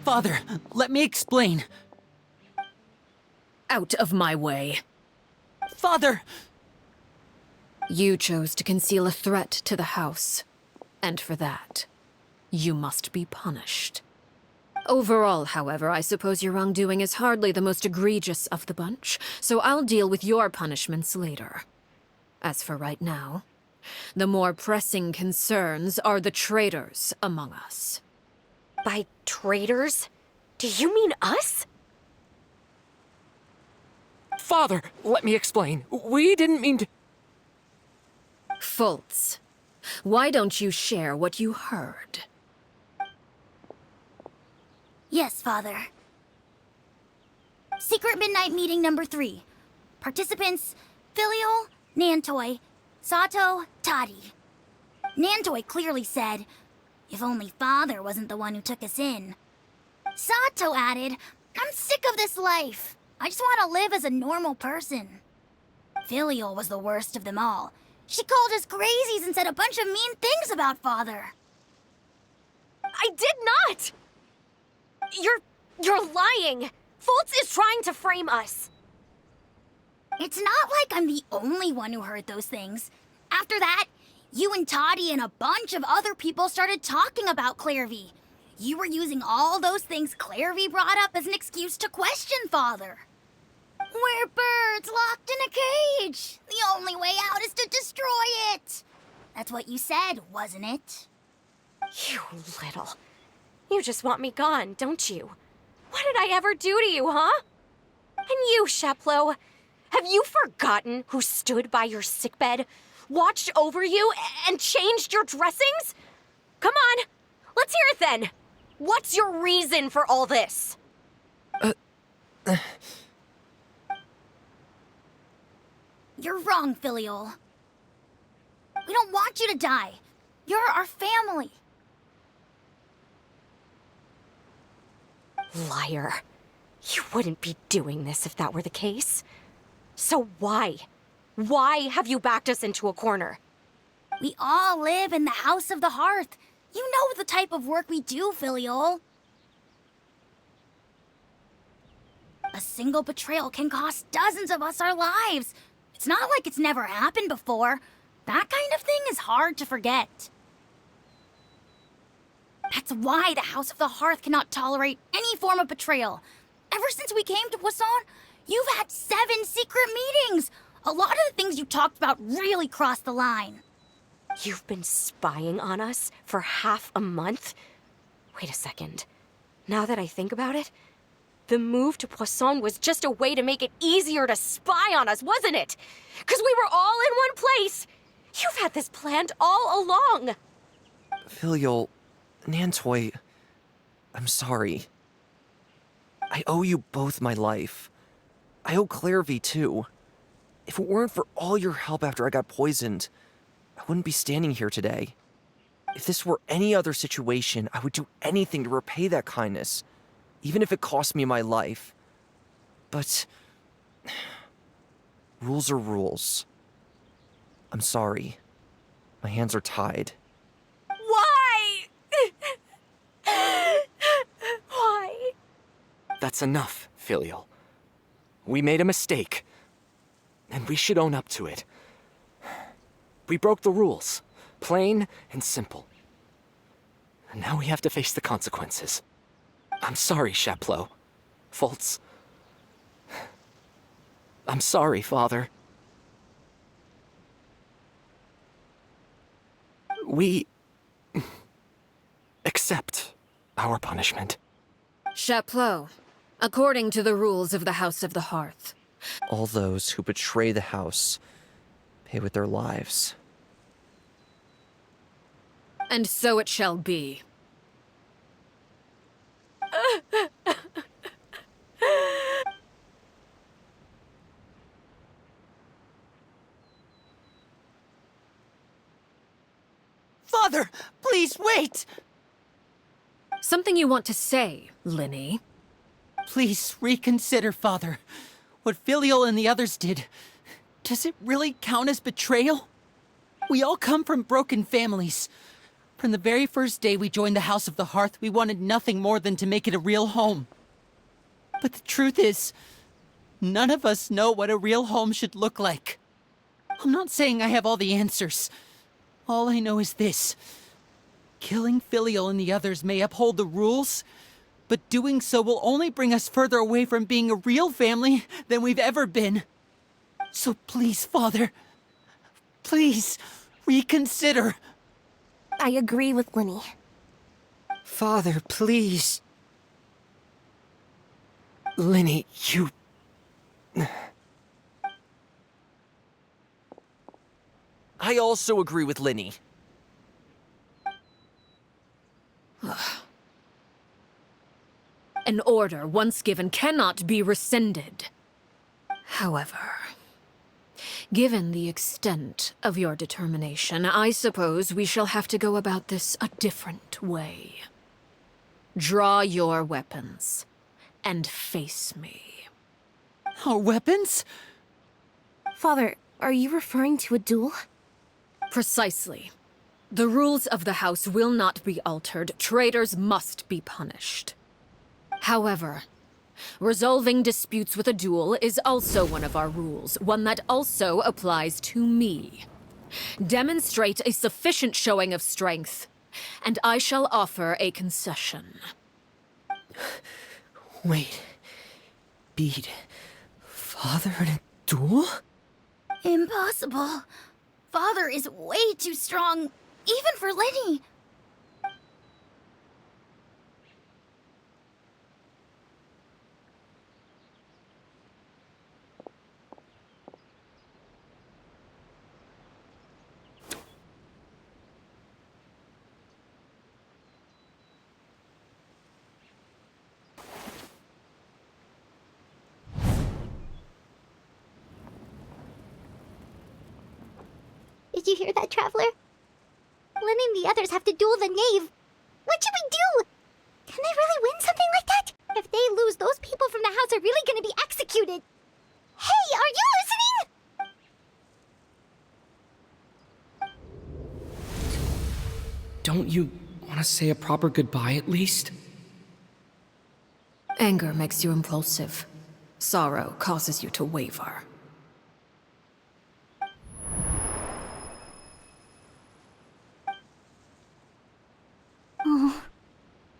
Father, let me explain. Out of my way. Father! You chose to conceal a threat to the house. And for that, you must be punished. Overall, however, I suppose your wrongdoing is hardly the most egregious of the bunch, so I'll deal with your punishments later. As for right now, the more pressing concerns are the traitors among us. By traitors? Do you mean us? Father, let me explain. We didn't mean to... Fultz, why don't you share what you heard? Yes, Father. Secret Midnight Meeting number 3. Participants, Filial, Nantoi, Sato, Toddy. Nantoi clearly said, if only Father wasn't the one who took us in. Sato added, I'm sick of this life. I just want to live as a normal person. Filial was the worst of them all. She called us crazies and said a bunch of mean things about Father. I did not! You're lying! Fultz is trying to frame us! It's not like I'm the only one who heard those things. After that, you and Toddy and a bunch of other people started talking about Clairvy. You were using all those things Clairvy brought up as an excuse to question Father. We're birds locked in a cage. The only way out is to destroy it. That's what you said, wasn't it? You little... You just want me gone, don't you? What did I ever do to you, huh? And you, Sheplo, have you forgotten who stood by your sickbed, watched over you, and changed your dressings? Come on, let's hear it then. What's your reason for all this? You're wrong, Filial. We don't want you to die. You're our family. Liar. You wouldn't be doing this if that were the case. So why? Why have you backed us into a corner? We all live in the House of the Hearth. You know the type of work we do, Filial. A single betrayal can cost dozens of us our lives. It's not like it's never happened before. That kind of thing is hard to forget. That's why the House of the Hearth cannot tolerate any form of betrayal. Ever since we came to Poisson, you've had 7 secret meetings. A lot of the things you talked about really crossed the line. You've been spying on us for half a month? Wait a second. Now that I think about it, the move to Poisson was just a way to make it easier to spy on us, wasn't it? Because we were all in one place. You've had this planned all along. Filial, Nantoi, I'm sorry. I owe you both my life. I owe Clairvy too. If it weren't for all your help after I got poisoned, I wouldn't be standing here today. If this were any other situation, I would do anything to repay that kindness, even if it cost me my life. But rules are rules. I'm sorry. My hands are tied. Why? Why? That's enough, Filial. We made a mistake, and we should own up to it. We broke the rules, plain and simple. And now we have to face the consequences. I'm sorry, Sheplo. Fultz. I'm sorry, Father. We accept our punishment. Chapleau, according to the rules of the House of the Hearth. All those who betray the house pay with their lives. And so it shall be. Father, please wait! Something you want to say, Lyney? Please reconsider, Father. What Filial and the others did, does it really count as betrayal? We all come from broken families. From the very first day we joined the House of the Hearth, we wanted nothing more than to make it a real home. But the truth is, none of us know what a real home should look like. I'm not saying I have all the answers. All I know is this. Killing Filial and the others may uphold the rules, but doing so will only bring us further away from being a real family than we've ever been. So please, Father, please reconsider. I agree with Lyney. Father, please. Lyney, you... I also agree with Lyney. An order once given cannot be rescinded. However, given the extent of your determination, I suppose we shall have to go about this a different way. Draw your weapons and face me. Our weapons? Father, are you referring to a duel? Precisely. The rules of the house will not be altered. Traitors must be punished. However, resolving disputes with a duel is also one of our rules, one that also applies to me. Demonstrate a sufficient showing of strength, and I shall offer a concession. Wait. Beat Father in a duel? Impossible. Father is way too strong, even for Lyney. Did you hear that, Traveler? Lyney and the others have to duel the knave. What should we do? Can they really win something like that? If they lose, those people from the house are really gonna be executed. Hey, are you listening? Don't you want to say a proper goodbye at least? Anger makes you impulsive. Sorrow causes you to waver. Oh,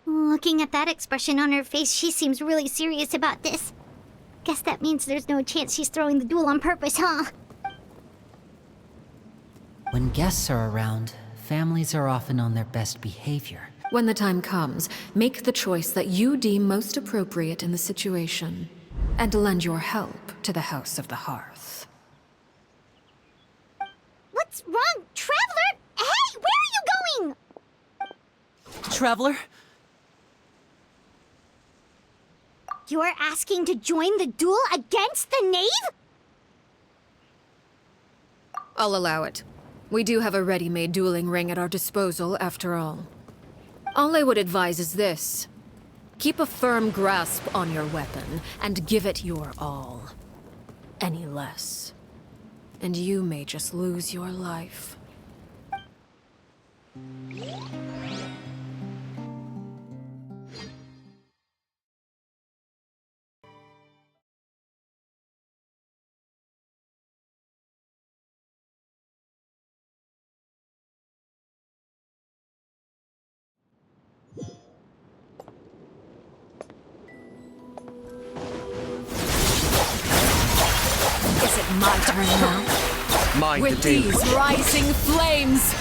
looking at that expression on her face, she seems really serious about this. Guess that means there's no chance she's throwing the duel on purpose, huh? When guests are around, families are often on their best behavior. When the time comes, make the choice that you deem most appropriate in the situation, and lend your help to the House of the Hearth. What's wrong, Traveler? Hey, where are you going? Traveler? You're asking to join the duel against the knave? I'll allow it. We do have a ready-made dueling ring at our disposal, after all. All I would advise is this. Keep a firm grasp on your weapon, and give it your all. Any less, and you may just lose your life. Is it my turn now? Mind With the danger. these rising flames!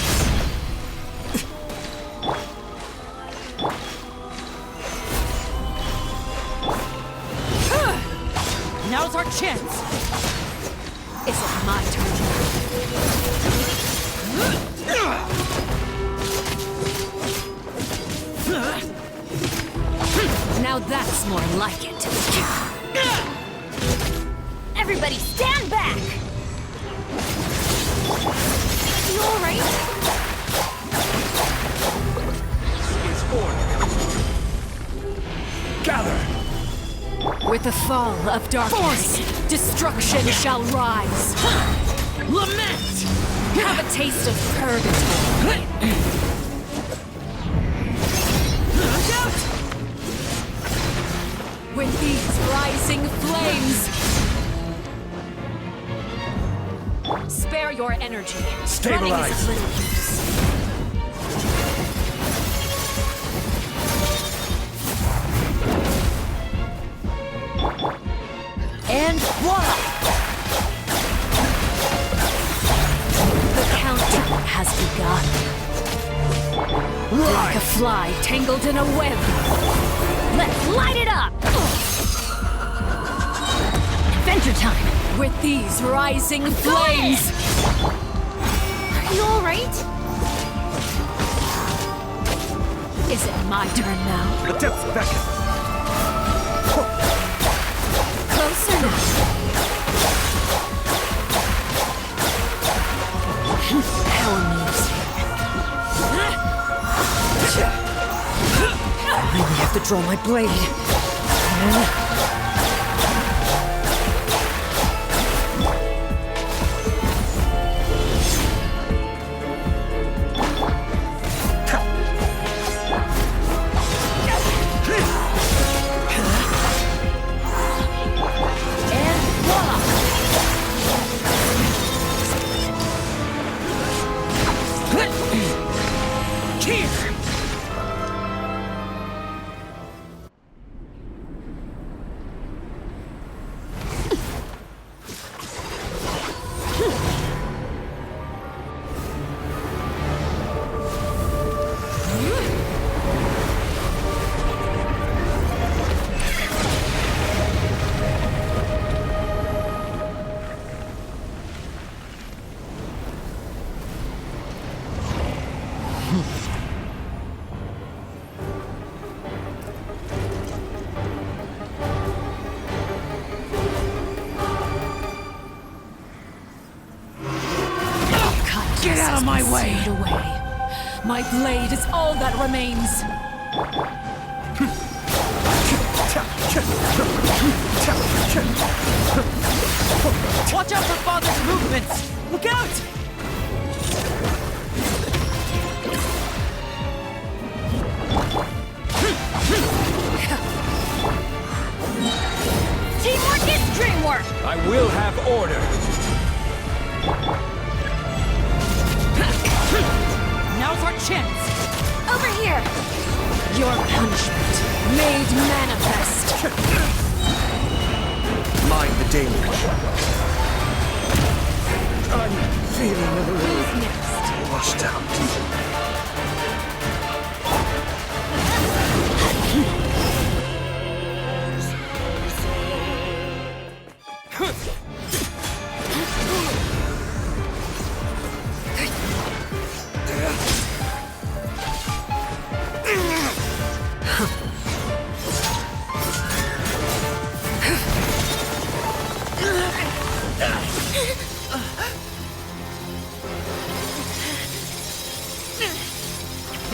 Now's our chance! Is it my turn now? Now that's more like it. Everybody stand back! You alright? fall of darkness, destruction shall rise. Lament! Have a taste of purgatory. Look out! With these rising flames, spare your energy. Running is of little use. And voila! The countdown has begun. Like a fly tangled in a web. Let's light it up! Adventure time! With these rising flames! Are you alright? Is it my turn now? The depths beckon. Closer now. How amusing. I really have to draw my blade. Get out of my way! My blade is all that remains. Watch out for Father's movements! Look out! Teamwork is dreamwork! I will have order. Now's our chance! Over here! Your punishment made manifest. Mind the deluge. I'm feeling a little washed out.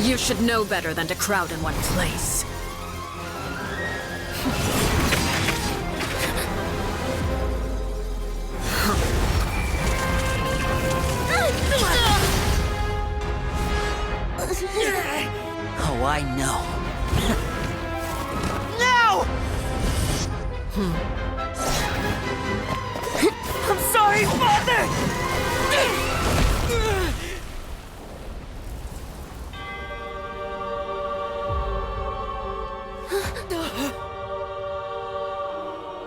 You should know better than to crowd in one place. Oh, I know. No! I'm sorry, Father!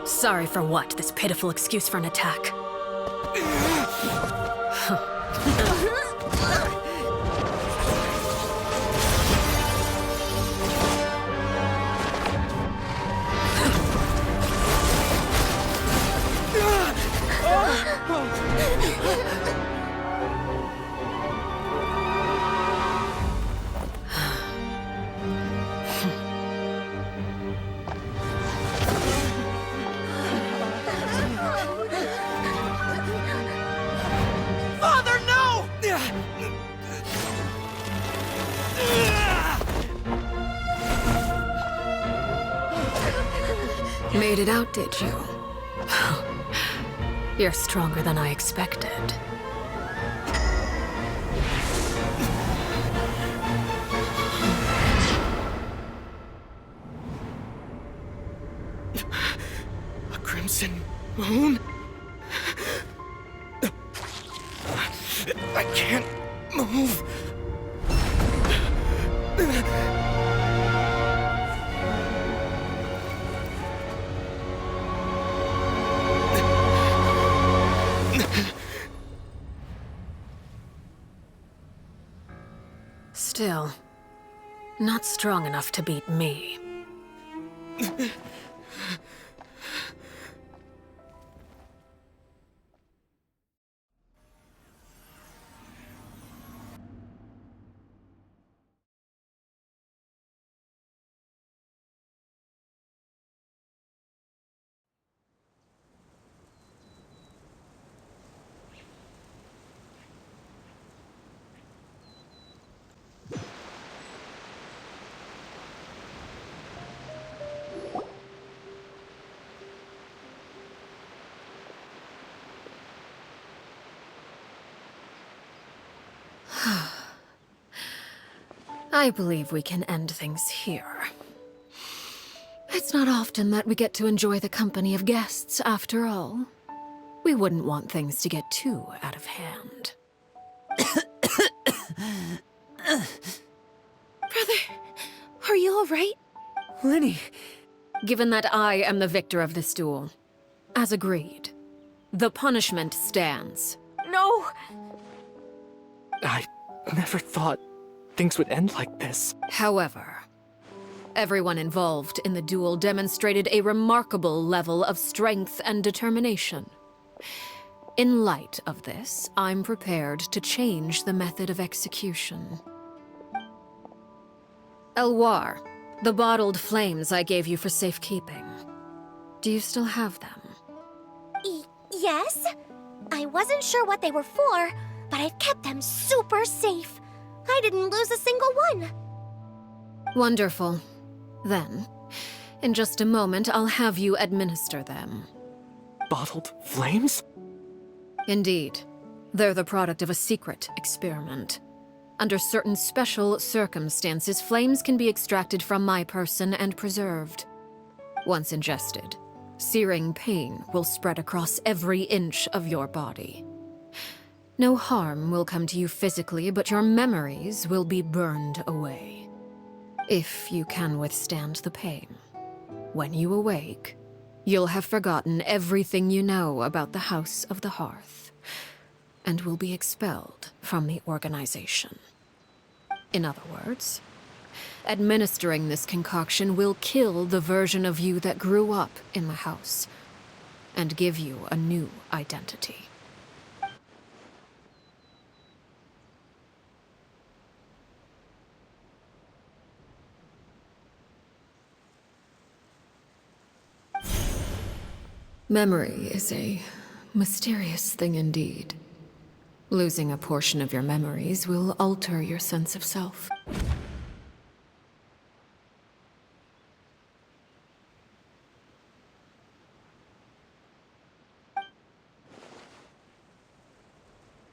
Sorry for what? This pitiful excuse for an attack. Made it out, did you? You're stronger than I expected. A crimson moon? I can't move. Still, not strong enough to beat me. I believe we can end things here. It's not often that we get to enjoy the company of guests, after all. We wouldn't want things to get too out of hand. Brother, are you alright? Lyney! Given that I am the victor of this duel, as agreed, the punishment stands. No! I never thought things would end like this. However, everyone involved in the duel demonstrated a remarkable level of strength and determination. In light of this, I'm prepared to change the method of execution. Elwar, the bottled flames I gave you for safekeeping. Do you still have them? Yes? I wasn't sure what they were for, but I've kept them super safe. I didn't lose a single one. Wonderful. Then, in just a moment, I'll have you administer them. Bottled flames? Indeed. They're the product of a secret experiment. Under certain special circumstances, flames can be extracted from my person and preserved. Once ingested, searing pain will spread across every inch of your body. No harm will come to you physically, but your memories will be burned away. If you can withstand the pain. When you awake, you'll have forgotten everything you know about the House of the Hearth, and will be expelled from the organization. In other words, administering this concoction will kill the version of you that grew up in the house, and give you a new identity. Memory is a mysterious thing indeed. Losing a portion of your memories will alter your sense of self.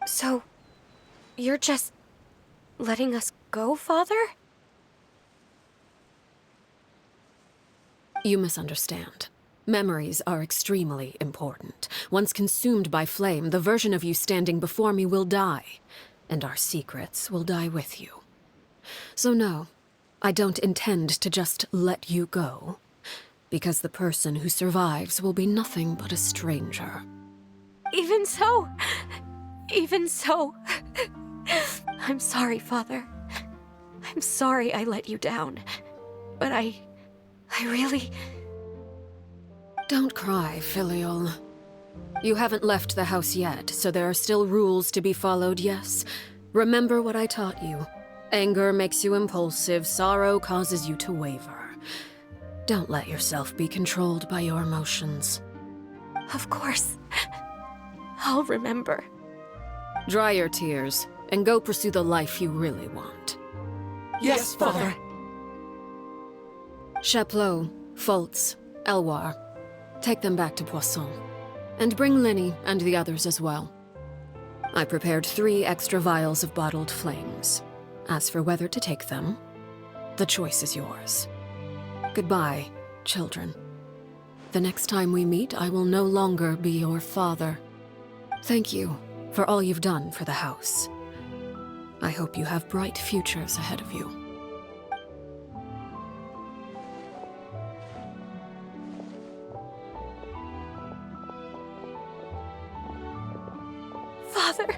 So, you're just letting us go, Father? You misunderstand. Memories are extremely important. Once consumed by flame, the version of you standing before me will die, and our secrets will die with you. So no, I don't intend to just let you go, because the person who survives will be nothing but a stranger. Even so, I'm sorry, Father. I'm sorry I let you down, but I really... Don't cry, Filial. You haven't left the house yet, so there are still rules to be followed, yes? Remember what I taught you. Anger makes you impulsive, sorrow causes you to waver. Don't let yourself be controlled by your emotions. Of course. I'll remember. Dry your tears, and go pursue the life you really want. Yes, Father. Chapleau, Foltz, Elwar, Take them back to Poisson. And bring Lyney and the others as well. I prepared 3 extra vials of bottled flames. As for whether to take them, the choice is yours. Goodbye, children. The next time we meet, I will no longer be your father. Thank you for all you've done for the house. I hope you have bright futures ahead of you. Father.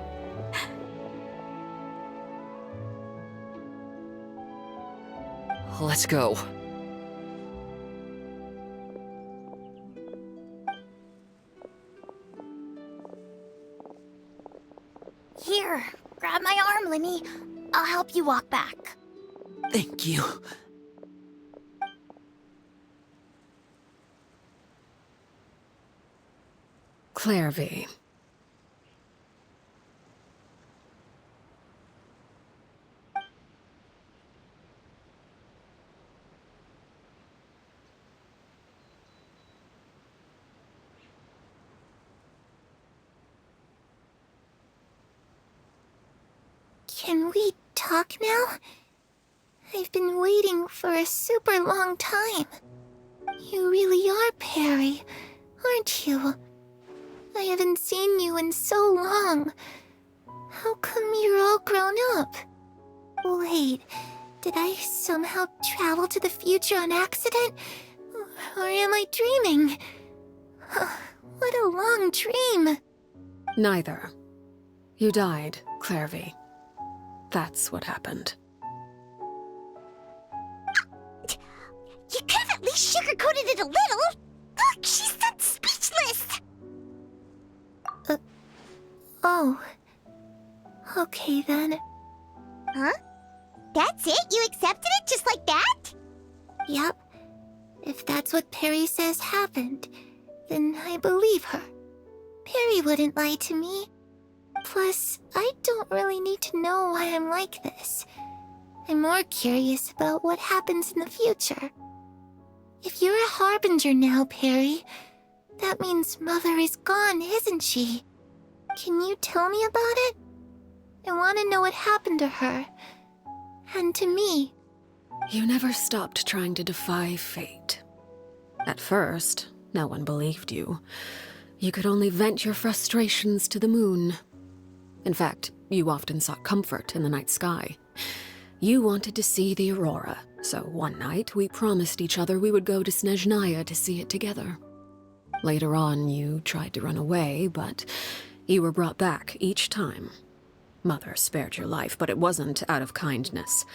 Let's go. Here, grab my arm, Lyney. I'll help you walk back. Thank you. Clairvy. Can we talk now? I've been waiting for a super long time. You really are Perry, aren't you? I haven't seen you in so long. How come you're all grown up? Wait, did I somehow travel to the future on accident? Or am I dreaming? What a long dream. Neither. You died, Clairvy. That's what happened. You could have at least sugarcoated it a little. Look, she's done speechless. Oh. Okay then. Huh? That's it? You accepted it just like that? Yep. If that's what Perry says happened, then I believe her. Perry wouldn't lie to me. Plus, I don't really need to know why I'm like this. I'm more curious about what happens in the future. If you're a harbinger now, Perry, that means Mother is gone, isn't she? Can you tell me about it? I want to know what happened to her. And to me. You never stopped trying to defy fate. At first, no one believed you. You could only vent your frustrations to the moon. In fact, you often sought comfort in the night sky. You wanted to see the aurora, so one night we promised each other we would go to Snezhnaya to see it together. Later on, you tried to run away, but you were brought back each time. Mother spared your life, but it wasn't out of kindness.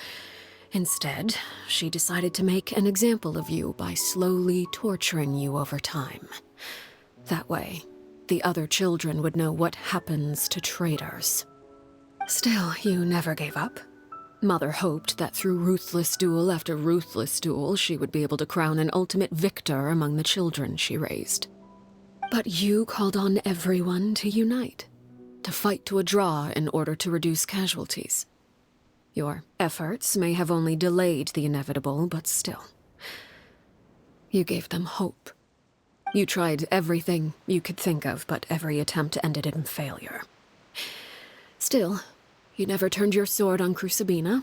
Instead, she decided to make an example of you by slowly torturing you over time. That way, the other children would know what happens to traitors. Still, you never gave up. Mother hoped that through ruthless duel after ruthless duel, she would be able to crown an ultimate victor among the children she raised. But you called on everyone to unite, to fight to a draw in order to reduce casualties. Your efforts may have only delayed the inevitable, but still. You gave them hope. You tried everything you could think of, but every attempt ended in failure. Still, you never turned your sword on Crucibina.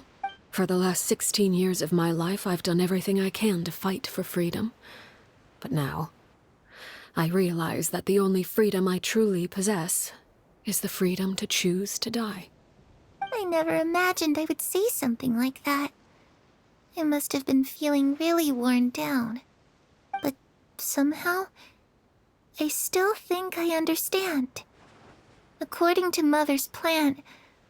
For the last 16 years of my life, I've done everything I can to fight for freedom. But now, I realize that the only freedom I truly possess is the freedom to choose to die. I never imagined I would say something like that. I must have been feeling really worn down. But somehow, I still think I understand. According to Mother's plan,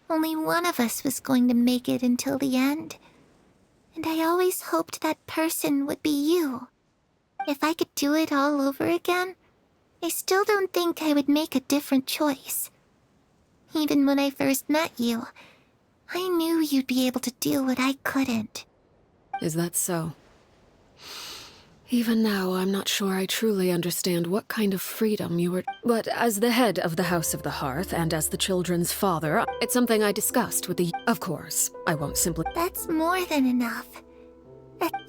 only one of us was going to make it until the end. And I always hoped that person would be you. If I could do it all over again, I still don't think I would make a different choice. Even when I first met you, I knew you'd be able to do what I couldn't. Is that so? Even now, I'm not sure I truly understand what kind of freedom you were... But as the head of the House of the Hearth, and as the children's father, it's something I discussed with the... Of course, I won't simply... That's more than enough.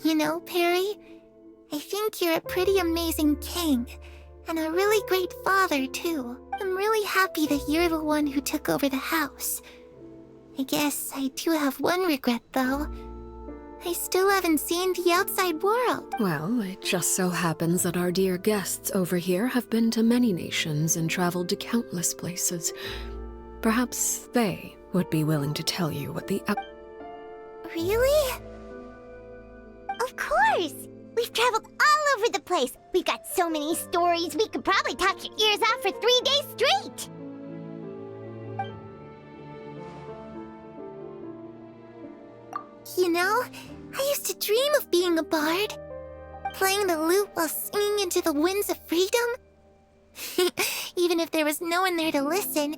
You know, Perry, I think you're a pretty amazing king, And a really great father, too. I'm really happy that you're the one who took over the house. I guess I do have one regret, though. I still haven't seen the outside world. Well, it just so happens that our dear guests over here have been to many nations and traveled to countless places. Perhaps they would be willing to tell you what the Really? Of course! We've traveled all over the place. We've got so many stories, we could probably talk your ears off for 3 days straight! You know, I used to dream of being a bard. Playing the lute while singing into the winds of freedom. Even if there was no one there to listen.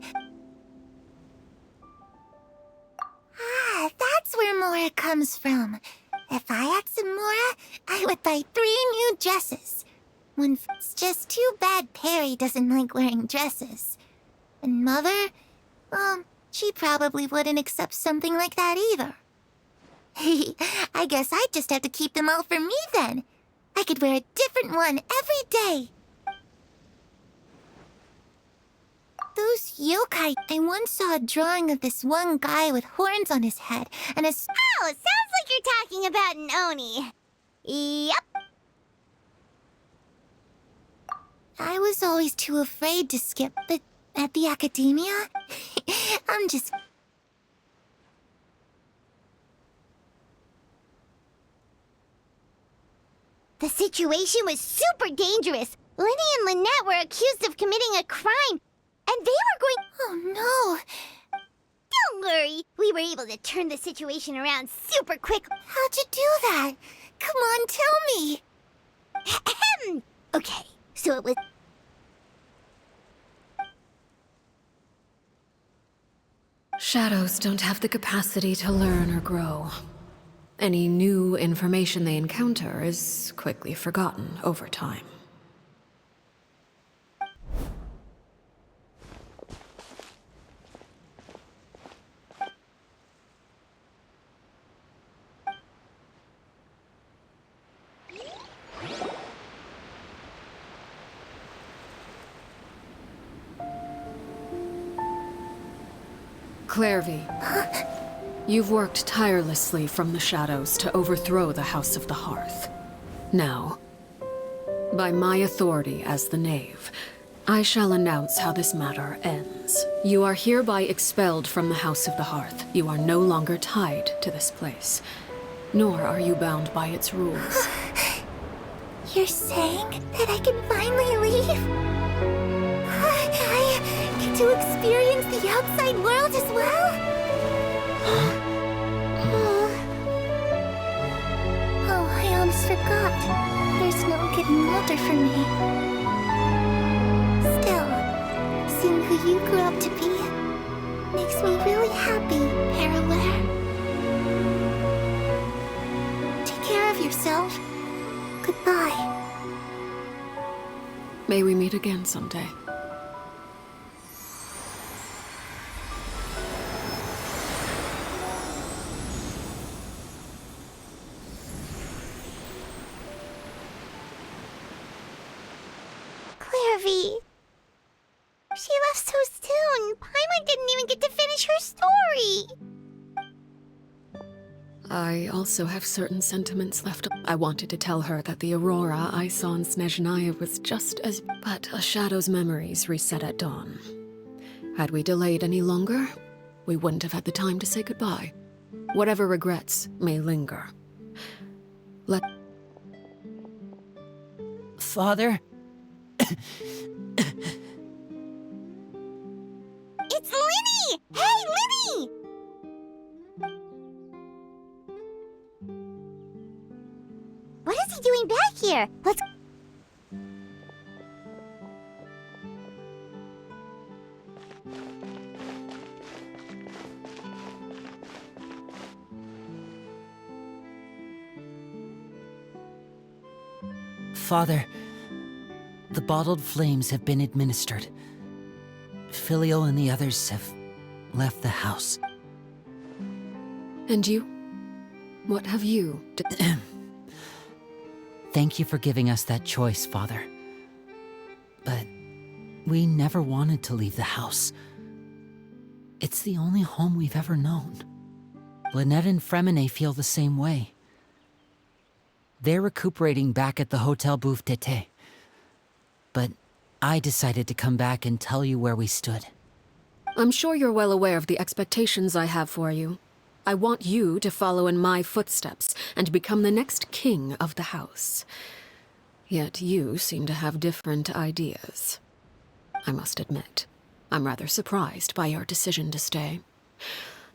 Ah, that's where Mora comes from. If I had some Mora, I would buy 3 new dresses. It's just too bad Perry doesn't like wearing dresses. And Mother, well, she probably wouldn't accept something like that either. I guess I'd just have to keep them all for me then. I could wear a different one every day. Those yokai... I once saw a drawing of this one guy with horns on his head and a... Oh, sounds like you're talking about an Oni. Yep. I was always too afraid to skip, but at the academia, I'm just... The situation was super dangerous. Lyney and Lynette were accused of committing a crime, and they were going... Oh no! Don't worry, we were able to turn the situation around super quick. How'd you do that? Come on, tell me! Ahem. Okay, so it was... Shadows don't have the capacity to learn or grow. Any new information they encounter is quickly forgotten over time. Clairvy. You've worked tirelessly from the shadows to overthrow the House of the Hearth. Now, by my authority as the Knave, I shall announce how this matter ends. You are hereby expelled from the House of the Hearth. You are no longer tied to this place, nor are you bound by its rules. You're saying that I can finally leave? I get to experience the outside world as well? Oh, I almost forgot. There's no getting older for me. Still, seeing who you grew up to be makes me really happy, Paraware. Take care of yourself. Goodbye. May we meet again someday. She left so soon. Paimon didn't even get to finish her story. I also have certain sentiments left. I wanted to tell her that the aurora I saw in Snezhnaya was just as... But a shadow's memories reset at dawn. Had we delayed any longer, we wouldn't have had the time to say goodbye. Whatever regrets may linger. Father? It's Lyney! Hey, Lyney! What is he doing back here? Let's... Father, the bottled flames have been administered. Filio and the others have left the house. And you? What have you done? Thank you for giving us that choice, Father. We never wanted to leave the house. It's the only home we've ever known. Lynette and Fremine feel the same way. They're recuperating back at the Hotel Bouffe d'été. But I decided to come back and tell you where we stood. I'm sure you're well aware of the expectations I have for you. I want you to follow in my footsteps and become the next king of the house. Yet you seem to have different ideas. I must admit, I'm rather surprised by your decision to stay.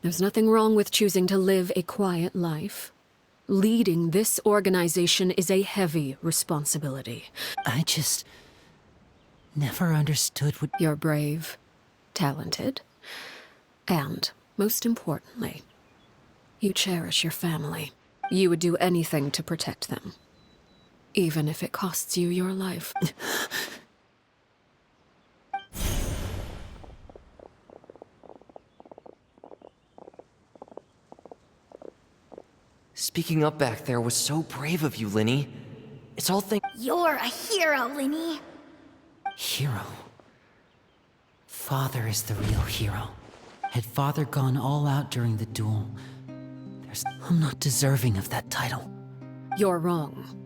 There's nothing wrong with choosing to live a quiet life. Leading this organization is a heavy responsibility. I just never understood what... You're brave, talented, and, most importantly, you cherish your family. You would do anything to protect them, even if it costs you your life. Speaking up back there was so brave of you, Lyney. It's all You're a hero, Lyney. Hero? Father is the real hero. Had Father gone all out during the duel, I'm not deserving of that title. You're wrong.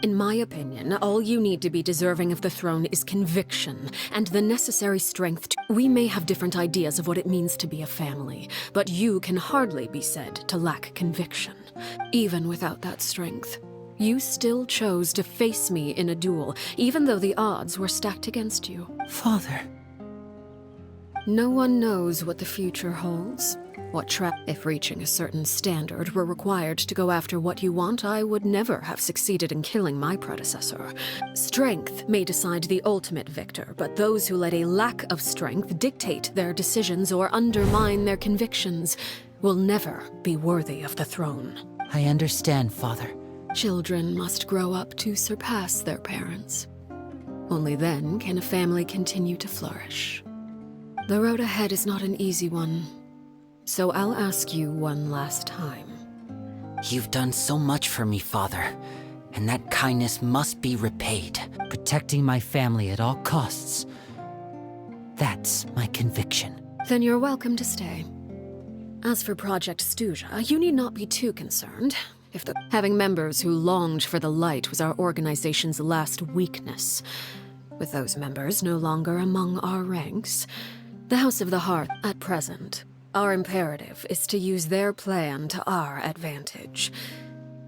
In my opinion, all you need to be deserving of the throne is conviction and the necessary strength to... We may have different ideas of what it means to be a family, but you can hardly be said to lack conviction. Even without that strength, you still chose to face me in a duel, even though the odds were stacked against you. Father. No one knows what the future holds. What trap? If reaching a certain standard were required to go after what you want, I would never have succeeded in killing my predecessor. Strength may decide the ultimate victor, but those who let a lack of strength dictate their decisions or undermine their convictions will never be worthy of the throne. I understand, Father. Children must grow up to surpass their parents. Only then can a family continue to flourish. The road ahead is not an easy one. So I'll ask you one last time. You've done so much for me, Father, and that kindness must be repaid. Protecting my family at all costs. That's my conviction. Then you're welcome to stay. As for Project Stuja, you need not be too concerned. Having members who longed for the light was our organization's last weakness. With those members no longer among our ranks, the House of the Hearth, at present, our imperative is to use their plan to our advantage.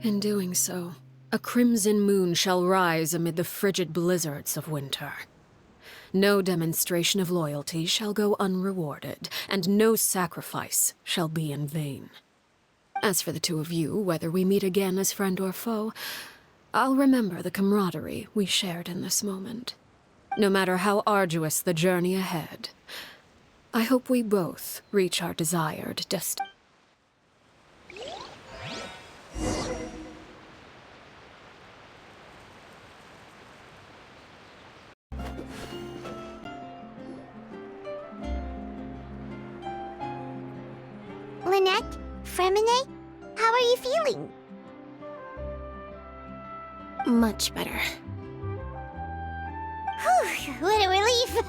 In doing so, a crimson moon shall rise amid the frigid blizzards of winter. No demonstration of loyalty shall go unrewarded, and no sacrifice shall be in vain. As for the two of you, whether we meet again as friend or foe, I'll remember the camaraderie we shared in this moment. No matter how arduous the journey ahead, I hope we both reach our desired destination. Lynette? Fremine? How are you feeling? Much better. Whew, what a relief!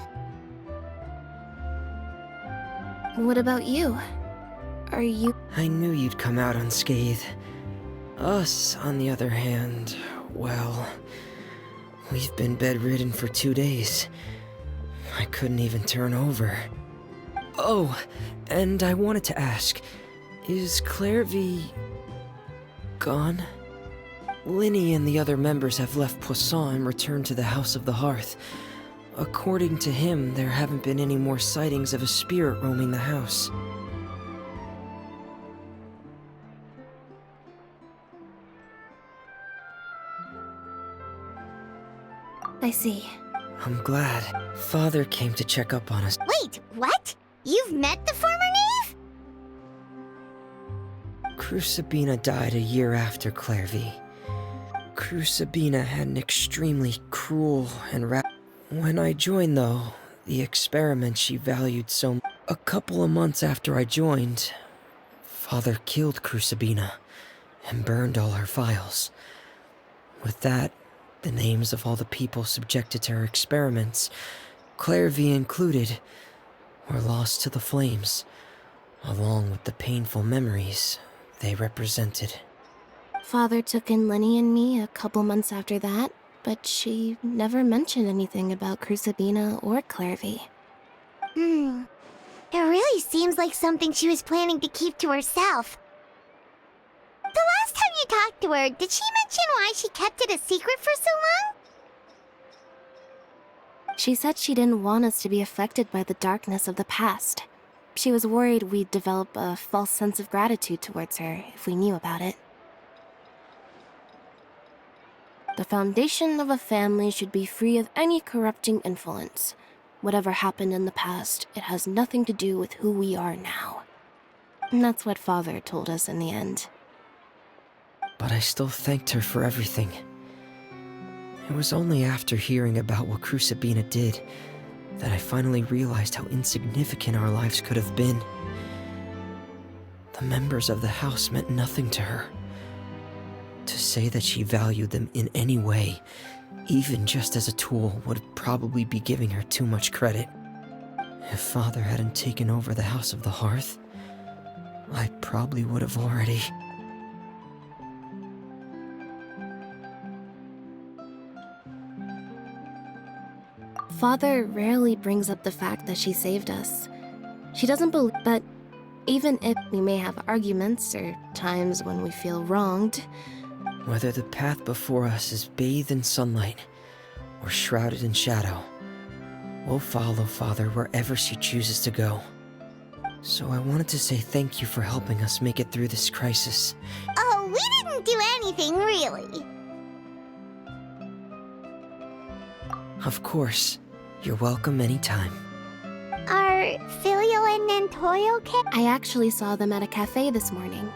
What about you? Are you... I knew you'd come out unscathed. Us, on the other hand, well... We've been bedridden for 2 days. I couldn't even turn over. Oh, and I wanted to ask, is Clairvy... gone? Lyney and the other members have left Poisson and returned to the House of the Hearth. According to him, there haven't been any more sightings of a spirit roaming the house. I see. I'm glad. Father came to check up on us. Wait, what? You've met the former knave? Crucibina died a year after Clairvy. Crucibina had an extremely cruel and When I joined, though, the experiment she valued so much. A couple of months after I joined, Father killed Crucibina and burned all her files. With that, The names of all the people subjected to her experiments, Clairvy included, were lost to the flames, along with the painful memories they represented. Father took in Lyney and me a couple months after that, but she never mentioned anything about Crucibina or Clairvy. It really seems like something she was planning to keep to herself. The last time you talked to her, did she mention why she kept it a secret for so long? She said she didn't want us to be affected by the darkness of the past. She was worried we'd develop a false sense of gratitude towards her if we knew about it. The foundation of a family should be free of any corrupting influence. Whatever happened in the past, it has nothing to do with who we are now. And that's what Father told us in the end. But I still thanked her for everything. It was only after hearing about what Crucibina did that I finally realized how insignificant our lives could have been. The members of the house meant nothing to her. To say that she valued them in any way, even just as a tool, would probably be giving her too much credit. If Father hadn't taken over the House of the Hearth, I probably would have already... Father rarely brings up the fact that she saved us. She doesn't believe, but even if we may have arguments or times when we feel wronged, whether the path before us is bathed in sunlight or shrouded in shadow, we'll follow Father wherever she chooses to go. So I wanted to say thank you for helping us make it through this crisis. Oh, we didn't do anything, really. Of course. You're welcome anytime. Are Filio and Nantoy okay? I actually saw them at a cafe this morning.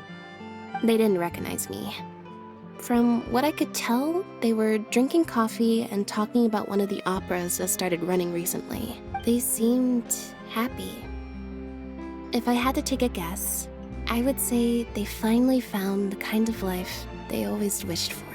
They didn't recognize me. From what I could tell, they were drinking coffee and talking about one of the operas that started running recently. They seemed happy. If I had to take a guess, I would say they finally found the kind of life they always wished for.